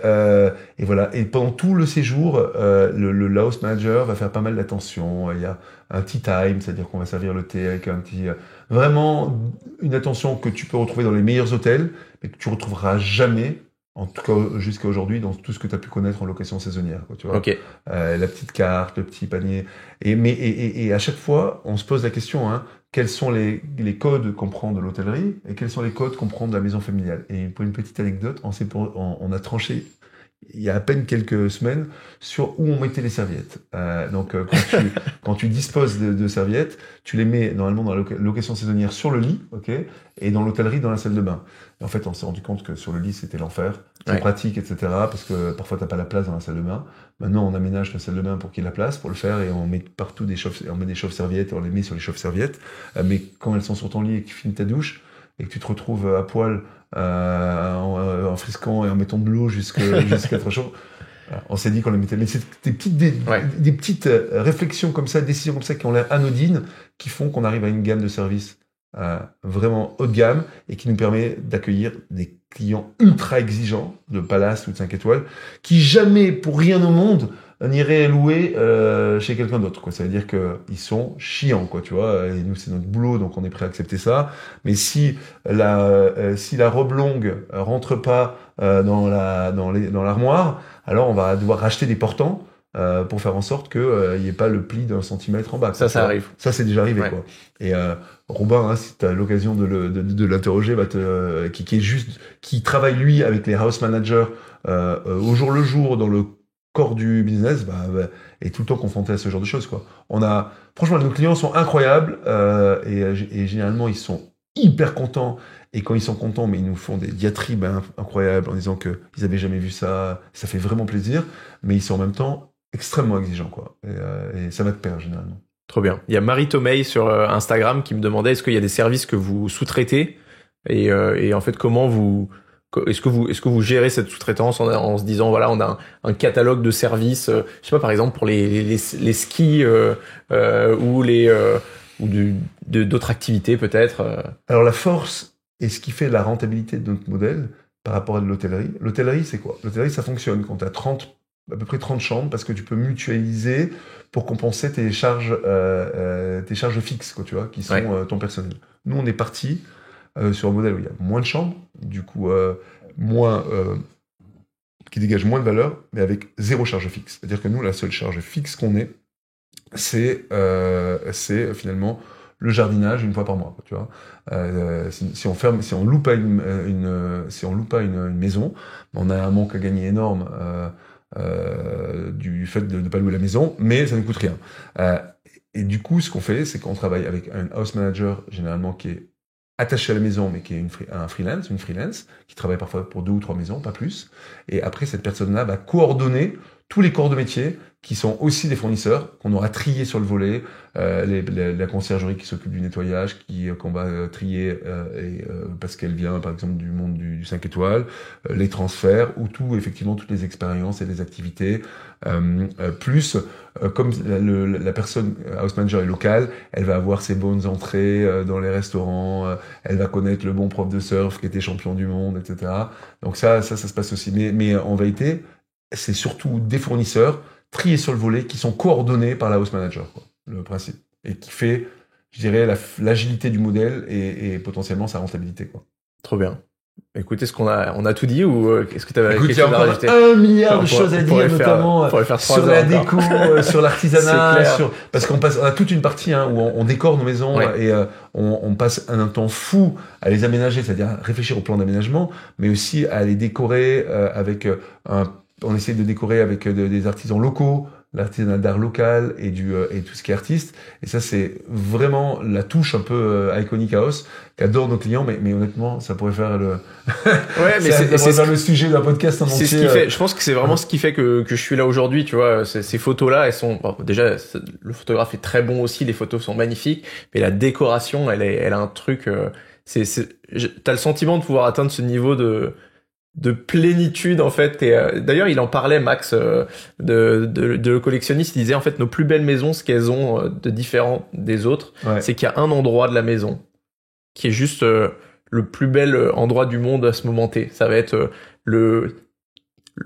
[SPEAKER 2] voilà. Et pendant tout le séjour, le house manager va faire pas mal d'attention. Il y a un tea time, c'est-à-dire qu'on va servir le thé avec un petit... vraiment une attention que tu peux retrouver dans les meilleurs hôtels, mais que tu retrouveras jamais, en tout cas jusqu'à aujourd'hui, dans tout ce que tu as pu connaître en location saisonnière. Quoi, tu vois.
[SPEAKER 1] Okay.
[SPEAKER 2] La petite carte, le petit panier. Et à chaque fois, on se pose la question, quels sont les codes qu'on prend de l'hôtellerie et quels sont les codes qu'on prend de la maison familiale. Et pour une petite anecdote, on a tranché il y a à peine quelques semaines sur où on mettait les serviettes. Donc quand tu disposes de serviettes, tu les mets normalement dans la location saisonnière sur le lit, et dans l'hôtellerie dans la salle de bain. Et en fait, on s'est rendu compte que sur le lit c'était l'enfer. C'est pratique, etc. Parce que parfois t'as pas la place dans la salle de bain. Maintenant, on aménage la salle de bain pour qu'il y ait la place pour le faire et on met partout on met des chauffe-serviettes et on les met sur les chauffe-serviettes. Mais quand elles sont sur ton lit et que tu finis ta douche et que tu te retrouves à poil en frisquant et en mettant de l'eau jusqu'à très chaud, on s'est dit qu'on les mettait. Mais c'est des petites réflexions comme ça, décisions comme ça qui ont l'air anodines, qui font qu'on arrive à une gamme de services vraiment haut de gamme et qui nous permet d'accueillir des clients ultra exigeants de Palace ou de 5 étoiles qui jamais, pour rien au monde, n'iraient louer chez quelqu'un d'autre, quoi. Ça veut dire qu'ils sont chiants, quoi, tu vois. Et nous, c'est notre boulot, donc on est prêt à accepter ça. Mais si la robe longue rentre pas dans l'armoire, alors on va devoir racheter des portants pour faire en sorte qu'il n'y ait pas le pli d'un centimètre en bas.
[SPEAKER 1] Ça arrive.
[SPEAKER 2] Ça, c'est déjà arrivé, quoi. Et Robin, si tu as l'occasion de l'interroger, qui travaille lui avec les house managers au jour le jour dans le corps du business, est tout le temps confronté à ce genre de choses, quoi. Franchement, nos clients sont incroyables et généralement ils sont hyper contents. Et quand ils sont contents, mais ils nous font des diatribes incroyables en disant que ils avaient jamais vu ça. Ça fait vraiment plaisir, mais ils sont en même temps extrêmement exigeants, quoi. Et ça va de pair généralement.
[SPEAKER 1] Trop bien. Il y a Marie Tomei sur Instagram qui me demandait est-ce qu'il y a des services que vous sous-traitez et en fait comment est-ce que vous gérez cette sous-traitance en se disant voilà on a un catalogue de services je sais pas par exemple pour les skis ou d'autres activités peut-être.
[SPEAKER 2] Alors la force et ce qui fait la rentabilité de notre modèle par rapport à de l'hôtellerie, c'est quoi? L'hôtellerie, ça fonctionne quand tu as à peu près 30 chambres parce que tu peux mutualiser pour compenser tes charges fixes, quoi, tu vois, qui sont ton personnel. Nous, on est parti sur un modèle où il y a moins de chambres, du coup qui dégage moins de valeur, mais avec zéro charge fixe. C'est-à-dire que nous, la seule charge fixe qu'on ait, c'est finalement le jardinage une fois par mois, tu vois. Si on loupe pas une maison, on a un manque à gagner énorme du fait de ne pas louer la maison, mais ça ne coûte rien. Et du coup, ce qu'on fait, c'est qu'on travaille avec un house manager généralement qui est attaché à la maison, mais qui est une freelance, qui travaille parfois pour 2 ou 3 maisons, pas plus. Et après, cette personne-là va coordonner tous les corps de métier qui sont aussi des fournisseurs qu'on aura triés sur le volet, la conciergerie qui s'occupe du nettoyage, qu'on va trier parce qu'elle vient par exemple du monde du 5 étoiles, les transferts ou effectivement toutes les expériences et les activités, plus comme la personne house manager est locale, elle va avoir ses bonnes entrées dans les restaurants, elle va connaître le bon prof de surf qui était champion du monde, etc. Donc ça se passe aussi. Mais en vérité, c'est surtout des fournisseurs triés sur le volet qui sont coordonnés par la house manager, quoi, le principe. Et qui fait, je dirais, l'agilité du modèle et potentiellement sa rentabilité, quoi.
[SPEAKER 1] Trop bien. Écoute, est-ce qu'on a tout dit ou est-ce que tu avais quelque chose à rajouter?
[SPEAKER 2] Il y a encore 1 milliard de choses à dire, notamment sur la déco, sur l'artisanat, parce qu'on a toute une partie où on décore nos maisons et on passe un temps fou à les aménager, c'est-à-dire à réfléchir au plan d'aménagement, mais aussi à les décorer on essaie de décorer avec des artisans locaux l'artisanat d'art local et et tout ce qui est artiste. Et ça, c'est vraiment la touche un peu Iconic House qu'adorent nos clients. Mais honnêtement, ça pourrait faire
[SPEAKER 1] ouais, mais
[SPEAKER 2] ça pourrait faire le sujet d'un podcast en entier.
[SPEAKER 1] C'est ce qui fait. Je pense que c'est vraiment ce qui fait que je suis là aujourd'hui. Tu vois, ces photos-là, elles sont déjà le photographe est très bon aussi. Les photos sont magnifiques, mais la décoration, elle a un truc. T'as le sentiment de pouvoir atteindre ce niveau de plénitude en fait. Et d'ailleurs il en parlait Max de le collectionniste. Il disait en fait nos plus belles maisons, ce qu'elles ont de différent des autres, c'est qu'il y a un endroit de la maison qui est juste le plus bel endroit du monde à ce moment T. Ça va être le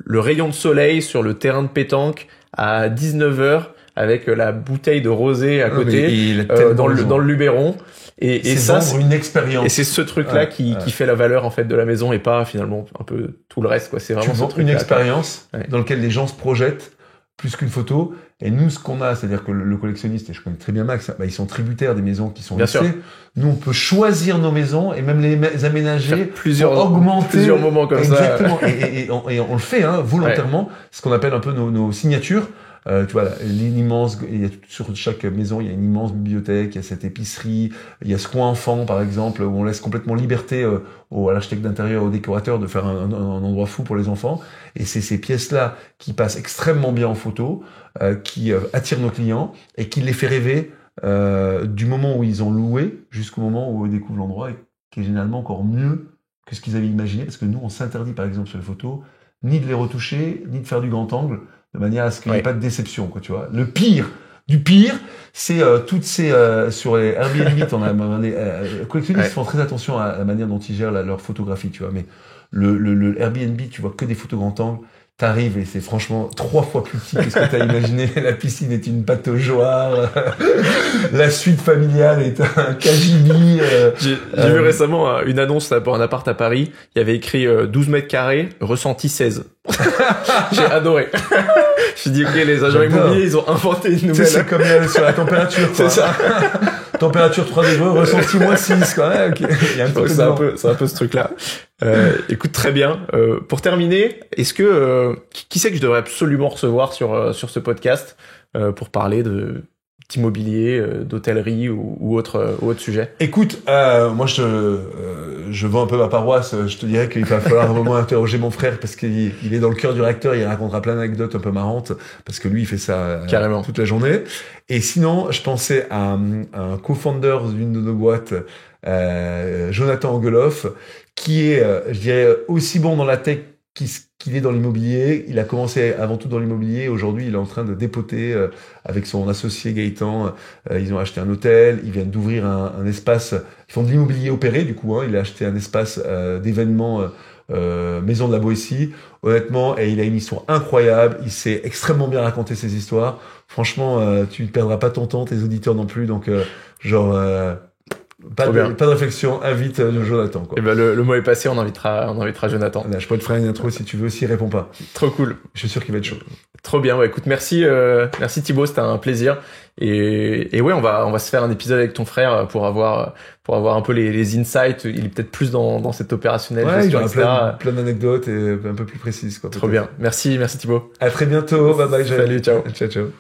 [SPEAKER 1] rayon de soleil sur le terrain de pétanque à 19h avec la bouteille de rosé à côté dans le Luberon. Et ça,
[SPEAKER 2] c'est une expérience.
[SPEAKER 1] Et c'est ce truc-là qui fait la valeur, en fait, de la maison et pas, finalement, un peu tout le reste, quoi. C'est vraiment
[SPEAKER 2] tu vends une expérience dans laquelle les gens se projettent plus qu'une photo. Et nous, ce qu'on a, c'est-à-dire que le collectionniste, et je connais très bien Max, ils sont tributaires des maisons qui sont listées. Nous, on peut choisir nos maisons et même les aménager pour augmenter.
[SPEAKER 1] Plusieurs moments comme
[SPEAKER 2] exactement. Et on le fait, volontairement. Ce qu'on appelle un peu nos signatures. Tu vois, sur chaque maison, il y a une immense bibliothèque, il y a cette épicerie, il y a ce coin enfant, par exemple, où on laisse complètement liberté à l'architecte d'intérieur, au décorateur de faire un endroit fou pour les enfants. Et c'est ces pièces-là qui passent extrêmement bien en photo, qui attirent nos clients et qui les fait rêver du moment où ils ont loué jusqu'au moment où ils découvrent l'endroit, et qui est généralement encore mieux que ce qu'ils avaient imaginé, parce que nous, on s'interdit, par exemple, sur les photos, ni de les retoucher, ni de faire du grand angle, de manière à ce qu'il n'y ait pas de déception, quoi, tu vois. Le pire du pire, c'est toutes ces sur les Airbnb, les collectionnistes font très attention à la manière dont ils gèrent leur photographie, tu vois. Mais le Airbnb, tu vois que des photos grand angle. T'arrives et c'est franchement 3 fois plus petit que ce que t'as imaginé. La piscine est une pataugeoire. La suite familiale est un cagibi.
[SPEAKER 1] J'ai vu récemment une annonce pour un appart à Paris. Il y avait écrit 12 mètres carrés, ressenti 16. J'ai adoré. J'ai dit, ok, les agents immobiliers, ils ont inventé une nouvelle.
[SPEAKER 2] C'est comme sur la température, quoi. C'est ça. Température 3 degrés, ressenti moins 6, quoi. Ouais, okay. Il y a
[SPEAKER 1] c'est un peu ce truc-là. Écoute, très bien. Pour terminer, est-ce que qui c'est que je devrais absolument recevoir sur ce podcast pour parler d'immobilier, d'hôtellerie ou autre sujet?
[SPEAKER 2] Écoute, moi je vends un peu ma paroisse. Je te dirais qu'il va falloir un moment interroger mon frère parce qu'il est dans le cœur du réacteur. Il racontera plein d'anecdotes un peu marrantes parce que lui il fait ça
[SPEAKER 1] carrément
[SPEAKER 2] toute la journée. Et sinon, je pensais à un co-founder d'une de nos boîtes, Jonathan Angeloff, qui est, je dirais, aussi bon dans la tech qu'il est dans l'immobilier. Il a commencé avant tout dans l'immobilier. Aujourd'hui, il est en train de dépoter avec son associé Gaëtan. Ils ont acheté un hôtel. Ils viennent d'ouvrir un espace. Ils font de l'immobilier opéré, du coup. Il a acheté un espace d'événements Maison de la Boétie. Honnêtement, et il a une histoire incroyable. Il sait extrêmement bien raconter ses histoires. Franchement, tu ne perdras pas ton temps, tes auditeurs non plus. Donc, pas de réflexion, invite Jonathan, quoi.
[SPEAKER 1] Et ben le mot est passé, on invitera Jonathan.
[SPEAKER 2] Là, je peux te faire une intro si tu veux, s'il répond pas.
[SPEAKER 1] Trop cool.
[SPEAKER 2] Je suis sûr qu'il va être chaud.
[SPEAKER 1] Trop bien, ouais, écoute, merci Thibaut, c'était un plaisir. Et ouais, on va se faire un épisode avec ton frère pour avoir un peu les insights. Il est peut-être plus dans cet opérationnel.
[SPEAKER 2] Ouais, il y aura plein d'anecdotes et un peu plus précises, quoi.
[SPEAKER 1] Trop bien. Merci Thibaut.
[SPEAKER 2] À très bientôt. Bye bye.
[SPEAKER 1] Salut, ciao.
[SPEAKER 2] Ciao.